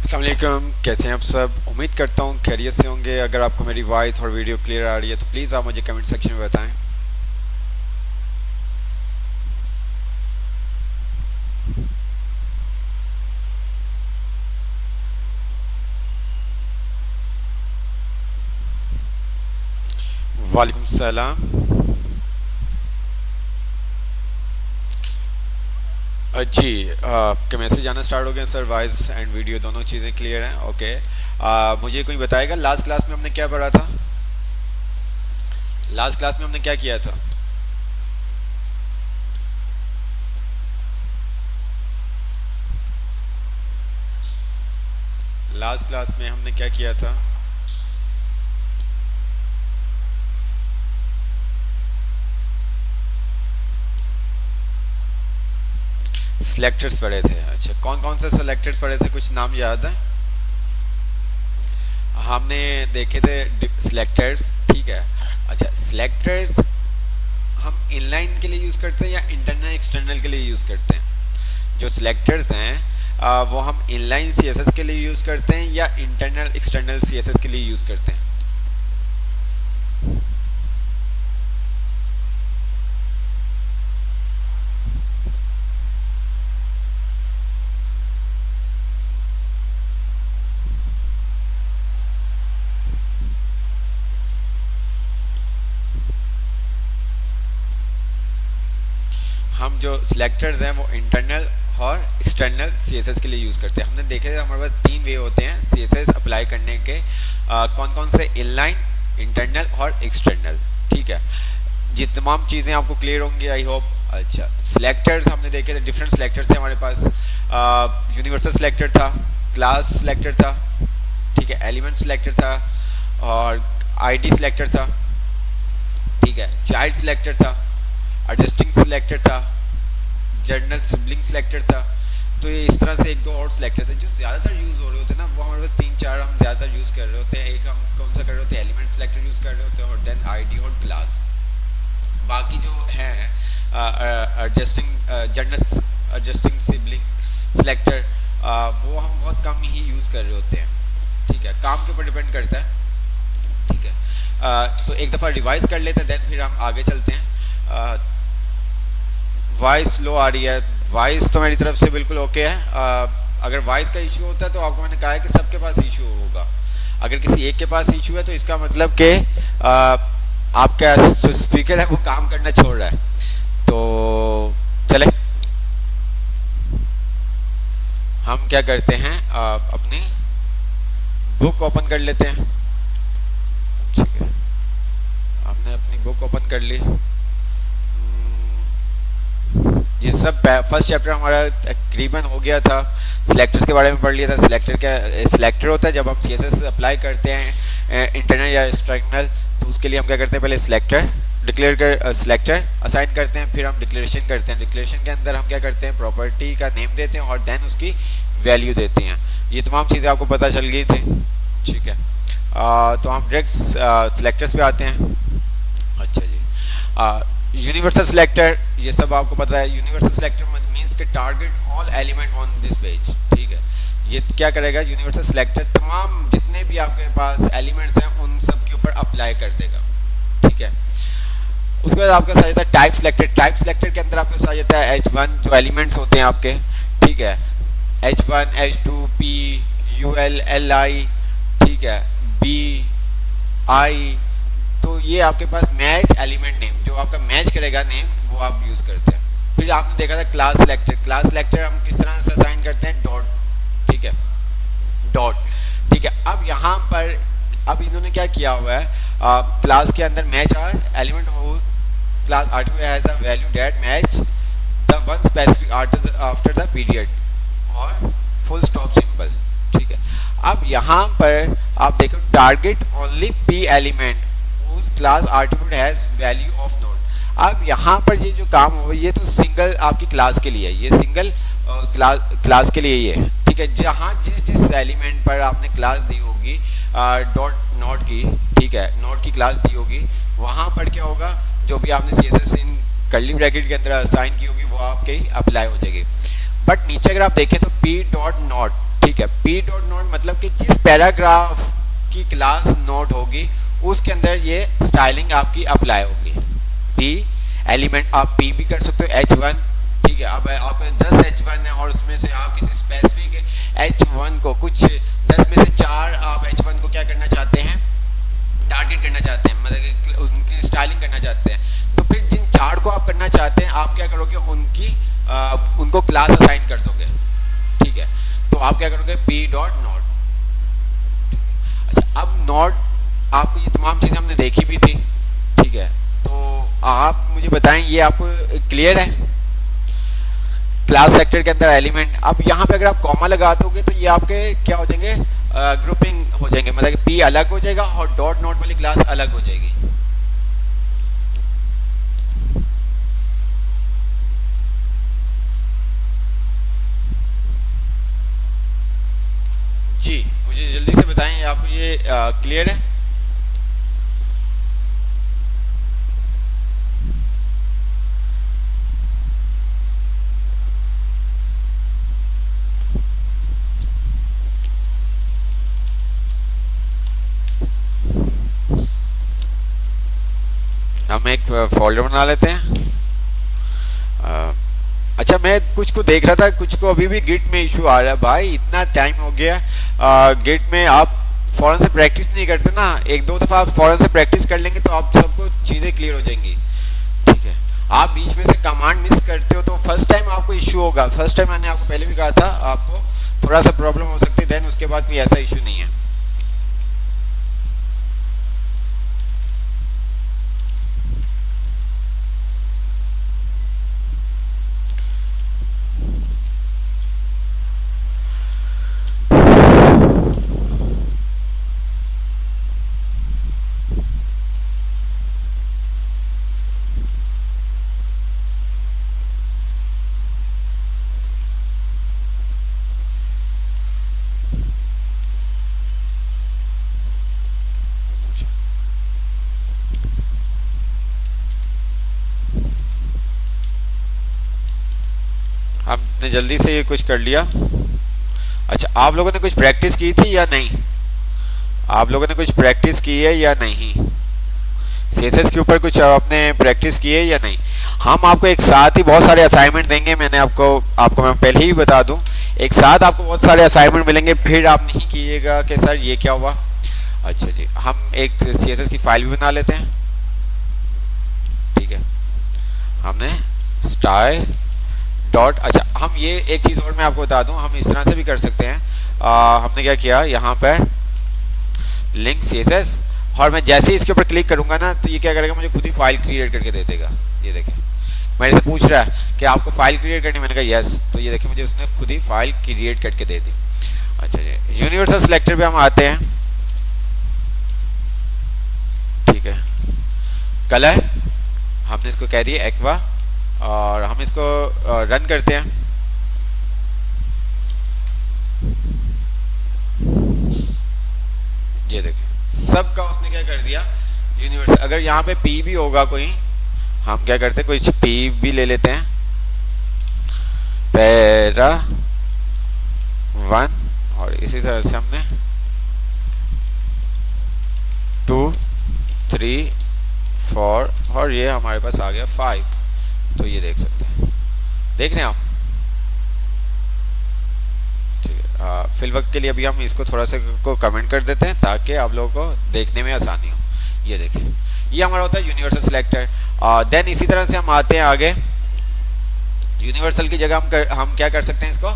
अस्सलाम वालेकुम, कैसे हैं आप सब। उम्मीद करता हूँ खैरियत से होंगे। अगर आपको मेरी वॉइस और वीडियो क्लियर आ रही है तो प्लीज़ आप मुझे कमेंट सेक्शन में बताएं। वालेकुम सलाम। जी, आपके मैसेज आना स्टार्ट हो गए सर। वॉइस एंड वीडियो दोनों चीज़ें क्लियर हैं। ओके। मुझे कोई बताएगा लास्ट क्लास में हमने क्या पढ़ा था। लास्ट क्लास में हमने क्या किया था। लास्ट क्लास में हमने क्या किया था। सिलेक्टर्स पढ़े थे। अच्छा, कौन कौन से सिलेक्टर्स पढ़े थे, कुछ नाम याद है। हमने देखे थे सिलेक्टर्स, ठीक है। अच्छा, सिलेक्टर्स हम इनलाइन के लिए यूज़ करते हैं या इंटरनल एक्सटर्नल के लिए यूज़ करते हैं। जो सिलेक्टर्स हैं वो हम इनलाइन सीएसएस के लिए यूज़ करते हैं या इंटरनल एक्सटर्नल सीएसएस के लिए यूज़ करते हैं। हम जो सिलेक्टर्स हैं वो इंटरनल और एक्सटर्नल सीएसएस के लिए यूज़ करते हैं। हमने देखे थे हमारे पास तीन वे होते हैं सीएसएस अप्लाई करने के। कौन कौन से, इनलाइन, इंटरनल और एक्सटर्नल, ठीक है। ये तमाम चीज़ें आपको क्लियर होंगी आई होप। अच्छा, सिलेक्टर्स हमने देखे थे, डिफरेंट सिलेक्टर्स थे हमारे पास। यूनिवर्सल सिलेक्टर था, क्लास सिलेक्टर था, ठीक है, एलिमेंट सिलेक्टर था और आईडी सिलेक्टर था, ठीक है, चाइल्ड सिलेक्टर था, एडजस्टिंग सिलेक्टर था, जर्नल सिबलिंग सिलेक्टर था। तो ये इस तरह से एक दो और सिलेक्टर थे जो ज़्यादातर यूज़ हो रहे होते हैं ना। वो हमारे पास तीन चार हम ज़्यादातर यूज़ कर रहे होते हैं। एक हम कौन सा कर रहे होते हैं, एलिमेंट सिलेक्टर यूज़ कर रहे होते हैं और देन आईडी और क्लास। बाकी जो हैं adjusting journal adjusting sibling selector वो हम बहुत कम ही यूज़ कर रहे होते हैं, ठीक है। काम के ऊपर डिपेंड करता है, ठीक है। तो एक दफ़ा रिवाइज कर लेते हैं, देन फिर हम आगे चलते हैं। वॉइस लो आ रही है। वॉइस तो मेरी तरफ से बिल्कुल ओके है। अगर वॉइस का इशू होता है तो आपको मैंने कहा है कि सबके पास इशू होगा। अगर किसी एक के पास इशू है तो इसका मतलब कि आपका जो स्पीकर है वो काम करना छोड़ रहा है। तो चले हम क्या करते हैं, अपनी बुक ओपन कर लेते हैं, ठीक है। हमने अपनी बुक ओपन कर ली। ये सब फर्स्ट चैप्टर हमारा तकरीबन हो गया था। सिलेक्टर्स के बारे में पढ़ लिया था। सिलेक्टर होता है जब हम सीएसएस अप्लाई करते हैं इंटरनल या एक्सटर्नल, तो उसके लिए हम क्या करते हैं, पहले सिलेक्टर असाइन करते हैं, फिर हम डिक्लेरेशन करते हैं। डिक्लेरेशन के अंदर हम क्या करते हैं, प्रॉपर्टी का नेम देते हैं और देन उसकी वैल्यू देते हैं। ये तमाम चीज़ें आपको पता चल गई थी, ठीक है। तो हम डायरेक्ट सिलेक्टर्स पे आते हैं। अच्छा जी, यूनिवर्सल सिलेक्टर, ये सब आपको पता है। यूनिवर्सल सिलेक्टर मींस के target all element on this page, ठीक है। ये क्या करेगा, यूनिवर्सल सिलेक्टर तमाम जितने भी आपके पास एलिमेंट्स हैं उन सब के ऊपर अप्लाई कर देगा, ठीक है। उसके बाद आपके साथ जाता है टाइप सिलेक्टर। टाइप सिलेक्टर के अंदर आपके साथ जाता है H1 जो एलिमेंट्स होते हैं आपके, ठीक है, H1 H2 P UL LI, ठीक है, B I। तो ये आपके पास मैच एलिमेंट नेम, जो आपका मैच करेगा नेम वो आप यूज़ करते हैं। फिर आपने देखा था क्लास सिलेक्टर। क्लास सिलेक्टर हम किस तरह से असाइन करते हैं, डॉट, ठीक है, डॉट, ठीक है। अब यहाँ पर अब इन्होंने क्या किया हुआ है, क्लास के अंदर मैच आर एलिमेंट हो class article has a value that match the one specific after the period और फुल स्टॉप सिंबल, ठीक है। अब यहाँ पर आप देखो target only p element class artifact has value of node. अब यहाँ पर ये जो काम हो, ये तो सिंगल आपकी क्लास के लिए है, ये सिंगल क्लास के लिए ही है, ठीक है। जहाँ जिस एलिमेंट पर आपने क्लास दी होगी डॉट नोड की, ठीक है, नोड की क्लास दी होगी, वहाँ पर क्या होगा, जो भी आपने CSS इन कर्ली ब्रैकेट के अंदर असाइन की होगी वो आपके अप्लाई हो जाएगी। बट नीचे अगर आप देखें तो P डॉट नॉट, ठीक है। पी डॉट नोट मतलब कि जिस पैराग्राफ की क्लास नोट होगी उसके अंदर ये स्टाइलिंग आपकी अप्लाई होगी। पी एलिमेंट आप पी भी कर सकते हो H1, ठीक है। अब आपके 10 H1 है और उसमें से आप किसी स्पेसिफिक H1 को कुछ 10 में से 4 आप H1 को क्या करना चाहते हैं, टारगेट करना चाहते हैं, मतलब कि उनकी स्टाइलिंग करना चाहते हैं। तो फिर जिन 4 को आप करना चाहते हैं आप क्या करोगे, उनको क्लास असाइन कर दोगे, ठीक है। तो आप क्या करोगे पी डॉट नोट। अच्छा, अब नोट आपको ये तमाम चीज़ें हमने देखी भी थी, ठीक है। तो आप मुझे बताएं ये आपको क्लियर है क्लास सेक्टर के अंदर एलिमेंट। अब यहाँ पे अगर आप कॉमा लगा दोगे तो ये आपके क्या हो जाएंगे, ग्रुपिंग हो जाएंगे, मतलब कि पी अलग हो जाएगा और डॉट नोट वाली क्लास अलग हो जाएगी। जी मुझे जल्दी से बताएं आपको ये क्लियर है। हम एक फोल्डर बना लेते हैं। अच्छा, मैं कुछ को देख रहा था, कुछ को अभी भी गिट में इशू आ रहा है। भाई इतना टाइम हो गया, गिट में आप फ़ौरन से प्रैक्टिस नहीं करते ना, एक दो दफ़ा आप फ़ौरन से प्रैक्टिस कर लेंगे तो आप सबको चीज़ें क्लियर हो जाएंगी, ठीक है। आप बीच में से कमांड मिस करते हो तो फर्स्ट टाइम आपको इशू होगा। फर्स्ट टाइम मैंने आपको पहले भी कहा था आपको थोड़ा सा प्रॉब्लम हो सकती है, देन उसके बाद कोई ऐसा इशू नहीं है। आपने जल्दी से ये कुछ कर लिया। अच्छा, आप लोगों ने कुछ प्रैक्टिस की थी या नहीं? आप लोगों ने कुछ प्रैक्टिस की है या नहीं? सीएसएस के ऊपर कुछ आपने प्रैक्टिस की है या नहीं? हम आपको एक साथ ही बहुत सारे असाइनमेंट देंगे। मैंने आपको मैं पहले ही बता दूं, एक साथ आपको बहुत सारे असाइनमेंट मिलेंगे, फिर आप नहीं कीजिएगा कि सर ये क्या हुआ। अच्छा जी, हम एक सीएसएस की फाइल भी बना लेते हैं, ठीक है। हमने स्टाइल डॉट, अच्छा हम ये एक चीज़ और मैं आपको बता दूं, हम इस तरह से भी कर सकते हैं। हमने क्या किया, यहाँ पर लिंक सीएसएस, और मैं जैसे ही इसके ऊपर क्लिक करूंगा ना तो ये क्या करेगा, मुझे खुद ही फाइल क्रिएट करके दे देगा। ये देखें, मेरे से पूछ रहा है कि आपको फाइल क्रिएट करनी, मैंने कहा यस, तो ये देखिए मुझे उसने खुद ही फाइल क्रिएट करके दे दी। अच्छा जी, यूनिवर्सल सिलेक्टर पे हम आते हैं, ठीक है। कलर हमने इसको कह दिया एक्वा, और हम इसको रन करते हैं। ये देखें सबका उसने क्या कर दिया, यूनिवर्सल। अगर यहाँ पे पी भी होगा कोई, हम क्या करते हैं कुछ पी भी ले लेते हैं, पैरा 1, और इसी तरह से हमने 2 3 4, और ये हमारे पास आ गया 5। तो ये देख सकते हैं, देख रहे हैं आप, ठीक है। फिल वक्त के लिए अभी हम इसको थोड़ा सा को कमेंट कर देते हैं ताकि आप लोगों को देखने में आसानी हो। ये देखें, ये हमारा होता है यूनिवर्सल सिलेक्टर। देन इसी तरह से हम आते हैं आगे, यूनिवर्सल की जगह हम क्या कर सकते हैं, इसको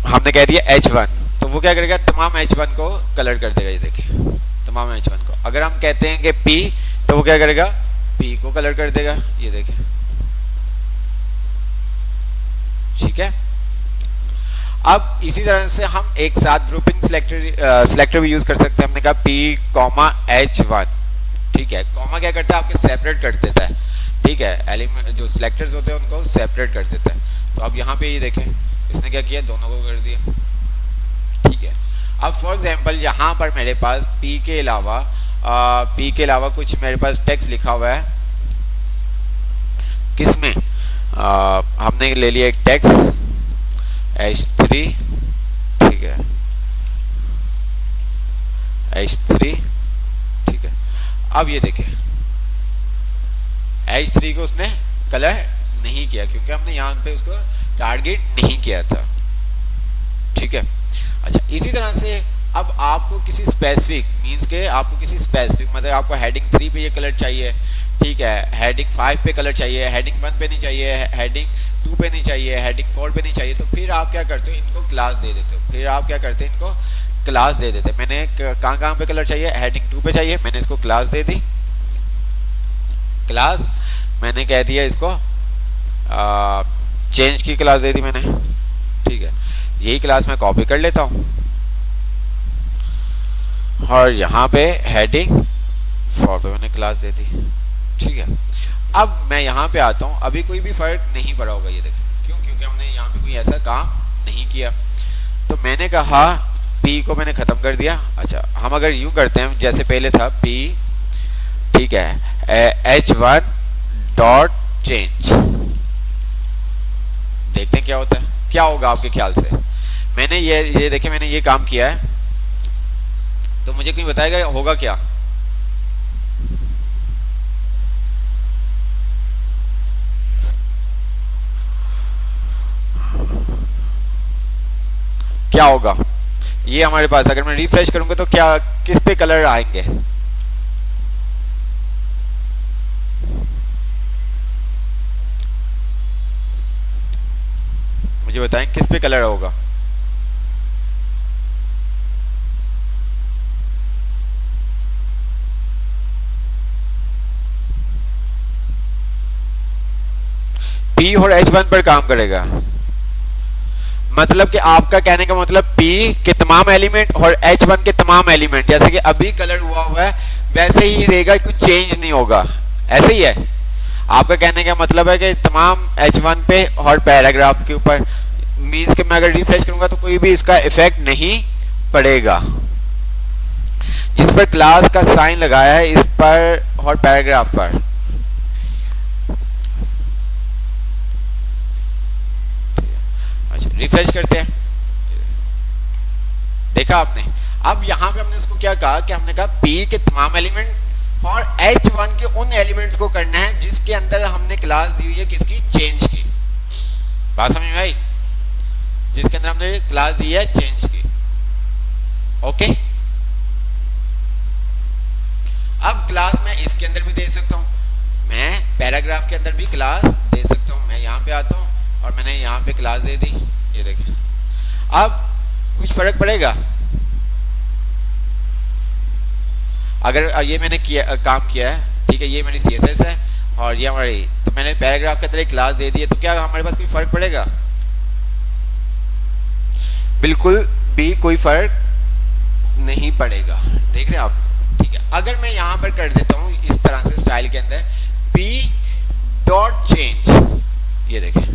हमने कह दिया H1, तो वो क्या करेगा, तमाम H1 को कलर कर देगा। ये देखिए तमाम H1 को। अगर हम कहते हैं कि P, तो वो क्या करेगा, P को कलर कर देगा। ये देखें, ठीक है। अब इसी तरह से हम एक साथ ग्रुपिंग सिलेक्टर भी यूज कर सकते हैं। हमने कहा P, H1, ठीक है। कॉमा क्या करता है, आपके सेपरेट कर देता है, ठीक है। एलिमेंट जो सिलेक्टर्स होते हैं उनको सेपरेट कर देता है। तो अब यहाँ पे ये देखें, इसने क्या किया, दोनों को कर दिया, ठीक है। अब फॉर एग्जांपल यहाँ पर मेरे पास P के अलावा कुछ मेरे पास टेक्स्ट लिखा हुआ है, किसमें, हमने ले लिया एक टेक्स्ट H3 H3, ठीक है, H3, ठीक है। अब ये देखें H3 को उसने कलर नहीं किया क्योंकि हमने यहाँ पे उसको टारगेट नहीं किया था, ठीक है। अच्छा, इसी तरह से अब आपको किसी स्पेसिफिक मींस के आपको किसी स्पेसिफिक मतलब आपको हेडिंग 3 पे ये कलर चाहिए, ठीक है, हेडिंग 5 पे कलर चाहिए, हेडिंग 1 पे नहीं चाहिए, हेडिंग 2 पे नहीं चाहिए, हेडिंग 4 पे नहीं चाहिए, तो फिर आप क्या करते हो, इनको क्लास दे देते हो। फिर आप क्या करते हैं, इनको क्लास दे देते हैं। मैंने कहाँ पे कलर चाहिए, हेडिंग 2 पे चाहिए, मैंने इसको क्लास दे दी, क्लास मैंने कह दिया इसको चेंज की क्लास दे दी मैंने, ठीक है। यही क्लास मैं कॉपी कर लेता हूँ और यहाँ पे हेडिंग 4 पे मैंने क्लास दे दी, ठीक है। अब मैं यहाँ पे आता हूँ, अभी कोई भी फर्क नहीं पड़ा होगा, ये देखें, क्यों, क्योंकि हमने यहाँ पे कोई ऐसा काम नहीं किया। तो मैंने कहा P को मैंने ख़त्म कर दिया। अच्छा, हम अगर यूँ करते हैं जैसे पहले था P, ठीक है, H1 डॉट चेंज, देखते हैं क्या होता है, क्या होगा आपके ख्याल से। मैंने ये देखें, मैंने ये काम किया है, तो मुझे कोई बताएगा होगा क्या। क्या होगा ये हमारे पास, अगर मैं रिफ्रेश करूंगा तो क्या किस पे कलर आएंगे, मुझे बताएं किस पे कलर होगा। P और H1 पर काम करेगा, मतलब कि आपका कहने का मतलब P के तमाम एलिमेंट और H1 के तमाम एलिमेंट जैसे कि अभी कलर हुआ हुआ है वैसे ही रहेगा, कुछ चेंज नहीं होगा, ऐसे ही है। आपका कहने का मतलब है कि तमाम H1 पे और पैराग्राफ के ऊपर, मीन्स कि मैं अगर रिफ्रेश करूंगा तो कोई भी इसका इफेक्ट नहीं पड़ेगा। जिस पर क्लास का साइन लगाया है इस पर और पैराग्राफ पर, रिफ्रेश करते हैं, देखा आपने। अब यहां पे हमने इसको क्या कहा कि हमने कहा P के तमाम एलिमेंट और H1 के उन एलिमेंट्स को करना है जिसके अंदर हमने क्लास दी हुई है किसकी, चेंज की। बात समझ में आई, जिसके अंदर हमने क्लास दी है चेंज की, ओके। अब क्लास मैं इसके अंदर भी दे सकता हूं, मैं पैराग्राफ के अंदर भी क्लास दे सकता हूं। मैं यहां पे आता हूं और मैंने यहाँ पे क्लास दे दी, ये देखें। अब कुछ फर्क पड़ेगा अगर ये मैंने काम किया है, ठीक है, ये मेरी CSS है और ये हमारी, तो मैंने पैराग्राफ के अंदर एक क्लास दे दी है, तो क्या हमारे पास कोई फर्क पड़ेगा, बिल्कुल भी कोई फर्क नहीं पड़ेगा, देख रहे हैं आप, ठीक है। अगर मैं यहाँ पर कर देता हूँ इस तरह से स्टाइल के अंदर P डॉट चेंज, ये देखें,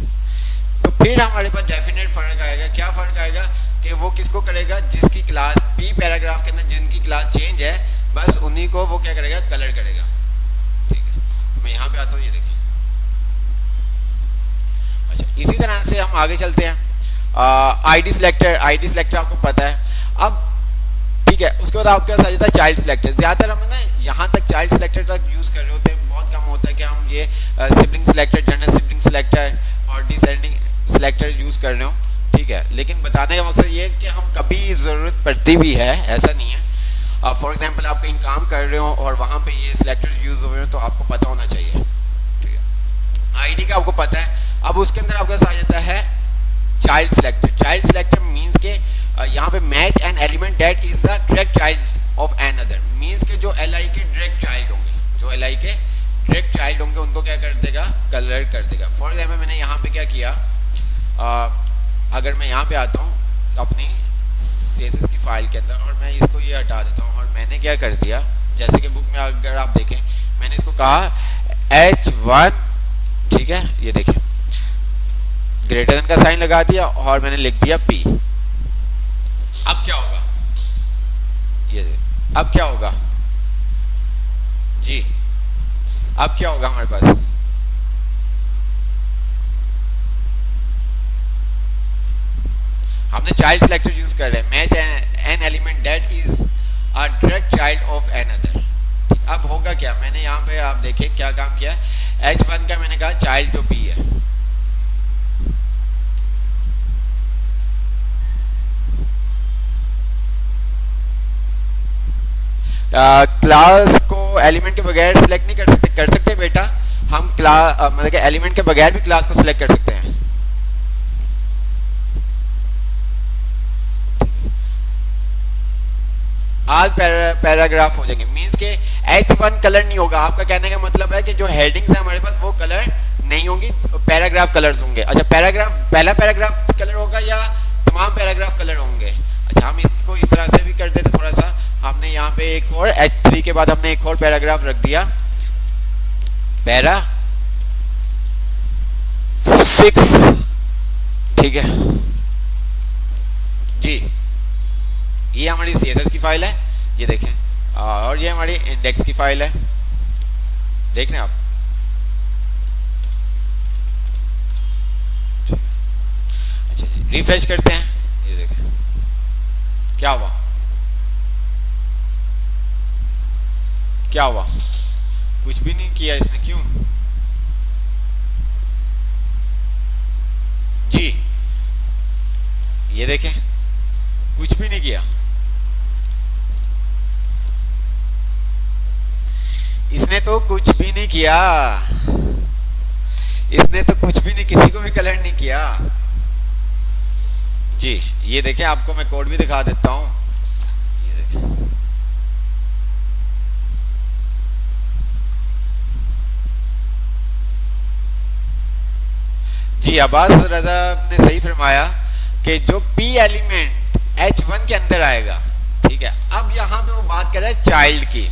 तो फिर हमारे पास डेफिनेट फर्क आएगा। क्या फर्क आएगा कि वो किसको करेगा, जिसकी क्लास P पैराग्राफ के अंदर जिनकी क्लास चेंज है बस उन्हीं को वो क्या करेगा, कलर करेगा, ठीक है। तो मैं यहाँ पे आता हूँ, ये देखें। अच्छा, इसी तरह से हम आगे चलते हैं। ID सिलेक्टर आपको पता है। अब ठीक है, उसके बाद आपके पास आ जाता है चाइल्ड सिलेक्टर। ज़्यादातर हम ना यहाँ तक चाइल्ड सिलेक्टर तक यूज़ कर रहे होते हैं, बहुत कम होता है कि हम ये sibling selector, general sibling selector और डिसेंडिंग सिलेक्टर यूज़ कर रहे हो, ठीक है। लेकिन बताने का मकसद ये है कि हम कभी ज़रूरत पड़ती भी है, ऐसा नहीं है। फॉर एग्जांपल आप कहीं काम कर रहे हो और वहाँ पे ये सिलेक्टर यूज़ हुए हो तो आपको पता होना चाहिए, ठीक है। ID का आपको पता है। अब उसके अंदर आपके पास आ जाता है child selector. Child selector means के यहाँ पे match an element that is the direct child of an other, means के जो Li के डायरेक्ट चाइल्ड होंगे, जो Li के डायरेक्ट चाइल्ड होंगे उनको क्या कर देगा, कलर कर देगा। फॉर एग्जाम्पल मैंने यहाँ पे क्या किया, अगर मैं यहाँ पे आता हूँ अपनी CSS की फाइल के अंदर और मैं इसको ये हटा देता हूँ और मैंने क्या कर दिया, जैसे कि बुक में अगर आप देखें मैंने इसको कहा H1, ठीक है, ये देखें ग्रेटर देन का साइन लगा दिया और मैंने लिख दिया P। अब क्या होगा, ये अब क्या होगा जी, अब क्या होगा हमारे पास, हमने चाइल्ड सिलेक्टर यूज कर रहे हैं, match an element that is a direct child of another. अब होगा क्या, मैंने यहाँ पे आप देखें क्या काम किया, H1 का मैंने कहा चाइल्ड जो P है, क्लास को एलिमेंट के बगैर सिलेक्ट नहीं कर सकते बेटा, हम क्लास मतलब कि एलिमेंट के बगैर भी क्लास को सिलेक्ट कर सकते हैं। आज पैराग्राफ हो जाएंगे, मींस के H1 कलर नहीं होगा। आपका कहने का मतलब है कि जो हेडिंग्स है हमारे पास वो कलर नहीं होंगी, पैराग्राफ कलर्स होंगे। अच्छा, पैराग्राफ पहला पैराग्राफ कलर होगा या तमाम पैराग्राफ कलर होंगे? अच्छा, हम इसको इस तरह से भी कर देते थोड़ा सा, हमने यहाँ पे एक और H3 के बाद हमने एक और पैराग्राफ रख दिया, पैरा 6, ठीक है जी। ये हमारी CSS की फाइल है, ये देखें, और ये हमारी इंडेक्स की फाइल है, देख रहे हैं आप। अच्छा जी, रिफ्रेश करते हैं, ये देखें क्या हुआ, क्या हुआ, कुछ भी नहीं किया इसने, क्यों जी? ये देखें कुछ भी नहीं किया इसने, तो कुछ भी नहीं किया इसने, तो कुछ भी नहीं, किसी को भी कलर नहीं किया जी। ये देखें, आपको मैं कोड भी दिखा देता हूं, ये देखें जी। अब्बास रजा ने सही फरमाया कि जो P एलिमेंट H1 के अंदर आएगा, ठीक है। अब यहाँ पे वो बात कर रहा है चाइल्ड की।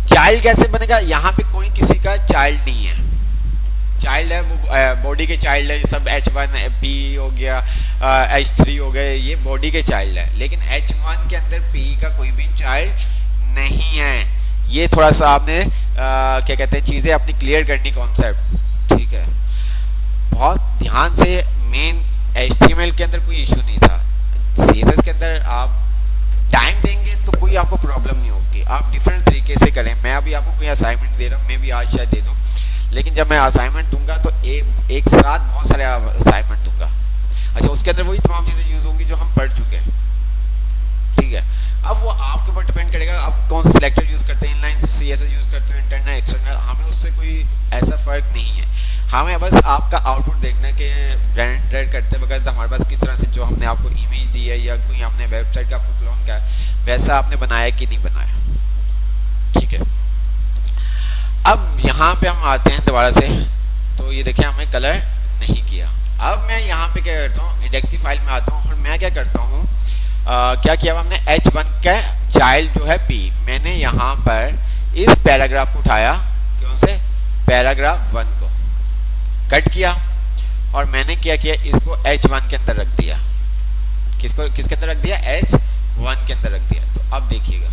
चाइल्ड कैसे बनेगा? यहाँ पे कोई किसी का चाइल्ड नहीं है, चाइल्ड है वो बॉडी के चाइल्ड है, सब H1 P हो गया, H3 हो गए, ये बॉडी के चाइल्ड है, लेकिन H1 के अंदर P का कोई भी चाइल्ड नहीं है। ये थोड़ा सा आपने क्या कहते हैं चीज़ें अपनी क्लियर करनी, कॉन्सेप्ट, ठीक है। बहुत ध्यान से, मेन HTML के अंदर कोई इशू नहीं था, CSS के अंदर आप टाइम देंगे तो कोई आपको प्रॉब्लम नहीं होगी, आप डिफरेंट तरीके से करें। मैं अभी आपको कोई असाइनमेंट दे रहा हूँ, मैं भी आज शायद दे दूँ, लेकिन जब मैं असाइनमेंट दूंगा तो एक साथ बहुत सारे असाइनमेंट दूंगा। अच्छा, उसके अंदर वही तमाम चीज़ें यूज़ होंगी जो हम पढ़ चुके हैं, ठीक है। अब वो आपके ऊपर डिपेंड करेगा आप कौन सा सिलेक्टर यूज़ करते हैं, इनलाइन CSS यूज़ करते हो, इंटरनल एक्सटर्नल, हमें उससे कोई ऐसा फ़र्क नहीं है। हमें बस आपका आउटपुट देखना है कि रेंडर करते वक्त हमारे पास किस तरह से जो हमने आपको इमेज दी है या कोई हमने वेबसाइट का आपको क्लोन किया वैसा आपने बनाया कि नहीं बनाया, ठीक है। अब यहाँ पे हम आते हैं दोबारा से, तो ये देखिए हमें कलर नहीं किया। अब मैं यहाँ पे क्या करता हूँ, इंडेक्स की फाइल में आता हूँ और मैं क्या करता हूँ, क्या किया हमने H1 का चाइल्ड जो है P, मैंने यहाँ पर इस पैराग्राफ को उठाया, कौन से पैराग्राफ 1 को कट किया और मैंने क्या किया, इसको H1 के अंदर रख दिया। किसके अंदर रख दिया? H1 के अंदर रख दिया। तो अब देखिएगा,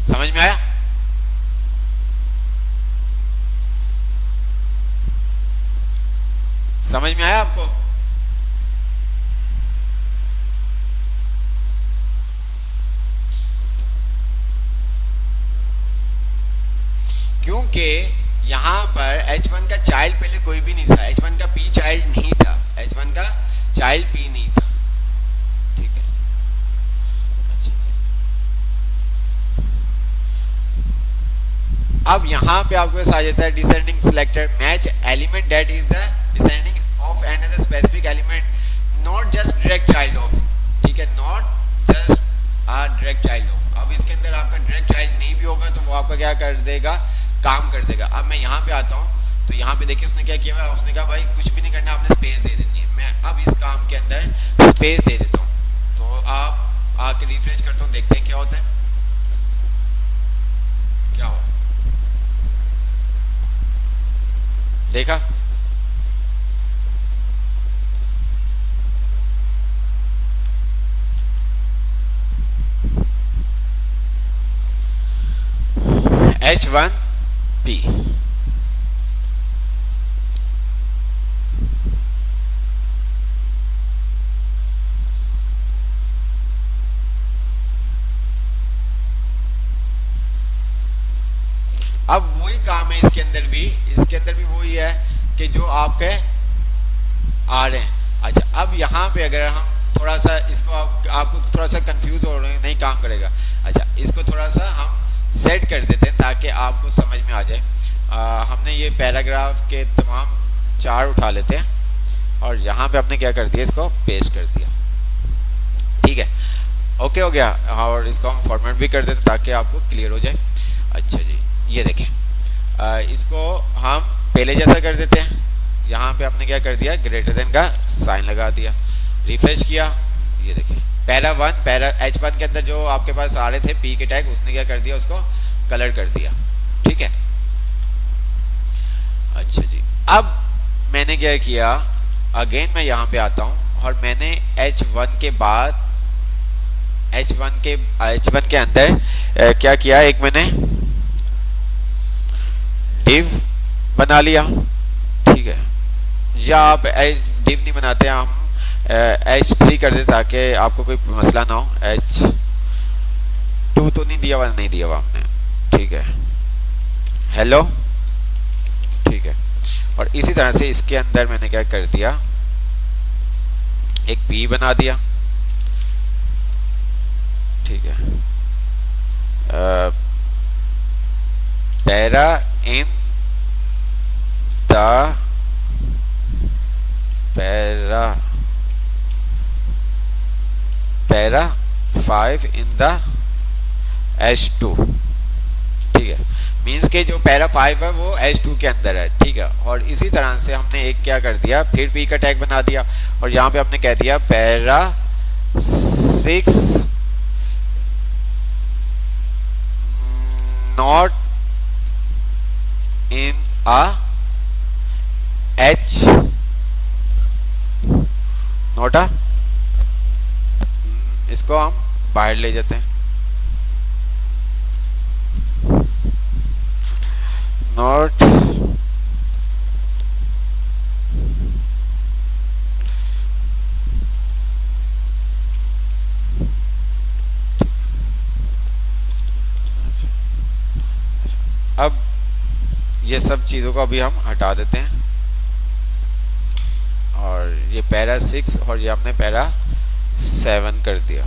समझ में आया? समझ में आया आपको? क्योंकि यहाँ पर H1 का चाइल्ड पहले कोई भी नहीं था, H1 का P चाइल्ड नहीं था, H1 का चाइल्ड P नहीं था, ठीक है। अच्छा, अब यहाँ पे आपको आ जाता है descending selector, match element that is the descending of another specific element, not just direct child of, ठीक है, not just a direct child of. अब इसके अंदर आपका डायरेक्ट चाइल्ड नहीं भी होगा तो वो आपका क्या कर देगा, काम कर देगा। अब मैं यहाँ पे आता हूँ तो यहाँ पे देखिए उसने क्या किया है, उसने कहा भाई कुछ भी नहीं करना, आपने स्पेस दे देनी है। मैं अब इस काम के अंदर स्पेस दे देता हूँ, तो आप आके रिफ्रेश करता हूँ, देखते हैं क्या होता है, क्या हुआ, देखा? H1P, काम है इसके अंदर भी वही है कि जो आपके आ रहे हैं। अच्छा, अब यहाँ पे अगर हम थोड़ा सा इसको आपको थोड़ा सा कंफ्यूज हो रहे हैं, नहीं काम करेगा। अच्छा, इसको थोड़ा सा हम सेट कर देते हैं ताकि आपको समझ में आ जाए। हमने ये पैराग्राफ के तमाम 4 उठा लेते हैं और यहाँ पे हमने क्या कर दिया, इसको पेस्ट कर दिया। ठीक है, ओके हो गया। और इसको हम फॉर्मेट भी कर देते ताकि आपको क्लियर हो जाए। अच्छा जी, ये देखें, इसको हम पहले जैसा कर देते हैं। यहाँ पे हमने क्या कर दिया, ग्रेटर देन का साइन लगा दिया, रिफ्रेश किया, ये देखें पैरा 1 पैरा H1 के अंदर जो आपके पास आ रहे थे पी के टैग, उसने क्या कर दिया, उसको कलर कर दिया। ठीक है, अच्छा जी। अब मैंने क्या किया, अगेन मैं यहाँ पे आता हूँ और मैंने H1 के बाद H1 के अंदर क्या किया, एक मैंने डिव बना लिया। ठीक है, या आप डिव नहीं बनाते, हम H3 कर दें ताकि आपको कोई मसला ना हो। H2 तो नहीं दिया हुआ हमने। ठीक है, हेलो। ठीक है, और इसी तरह से इसके अंदर मैंने क्या कर दिया, एक P बना दिया। ठीक है, para in the para 5 in the H2। ठीक है, मीन्स के जो पैरा 5 है वो H2 के अंदर है। ठीक है, और इसी तरह से हमने एक क्या कर दिया, फिर P का टैग बना दिया और यहाँ पे हमने कह दिया para 6 not in a H NOTA, इसको हम बाहर ले जाते हैं, नॉट अब ये सब चीज़ों को अभी हम हटा देते हैं और ये पैरा 6 और ये हमने पैरा 7 कर दिया।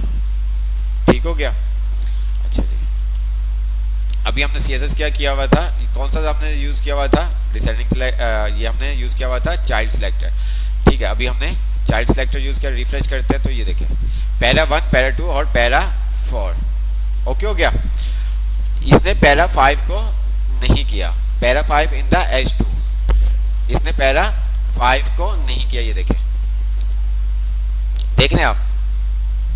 ठीक हो गया। अच्छा जी, अभी हमने CSS क्या किया हुआ था, कौन सा हमने यूज़ किया हुआ था, डिसेंडिंग ये हमने यूज़ किया हुआ था चाइल्ड सेलेक्टर। ठीक है, अभी हमने चाइल्ड सेलेक्टर यूज़ किया। रिफ्रेश करते हैं तो ये देखें पैरा 1 पैरा 2 और पैरा 4। ओके हो गया। इसने पैरा 5 को नहीं किया, पैरा 5 इन द H2, इसने पैरा 5 को नहीं किया। ये देखें, देख रहे हैं आप,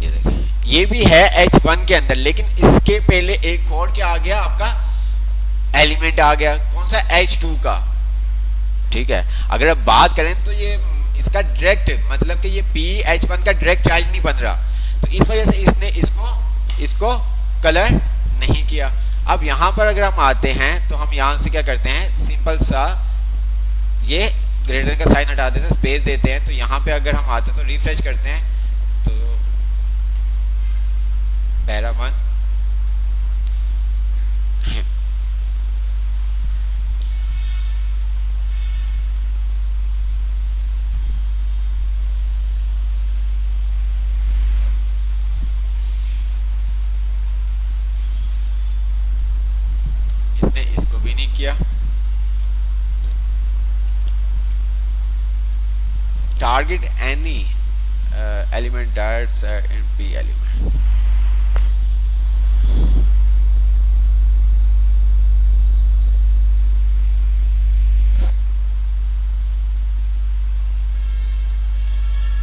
ये देखें, ये भी है H1 के अंदर, लेकिन इसके पहले एक और क्या आ गया, आपका एलिमेंट आ गया, कौन सा, H2 का। ठीक है, अगर आप बात करें तो ये इसका डायरेक्ट मतलब कि ये P H1 का डायरेक्ट चाइल्ड नहीं बन रहा, तो इस वजह से इसने इसको कलर नहीं किया। अब यहाँ पर अगर हम आते हैं तो हम यहाँ से क्या करते हैं, सिंपल सा ये ग्रेटर का साइन हटा देते हैं, स्पेस देते हैं। तो यहाँ पे अगर हम आते हैं तो रिफ्रेश करते हैं तो पैरा 1 इसने इसको भी नहीं किया। Target any element that's in P element।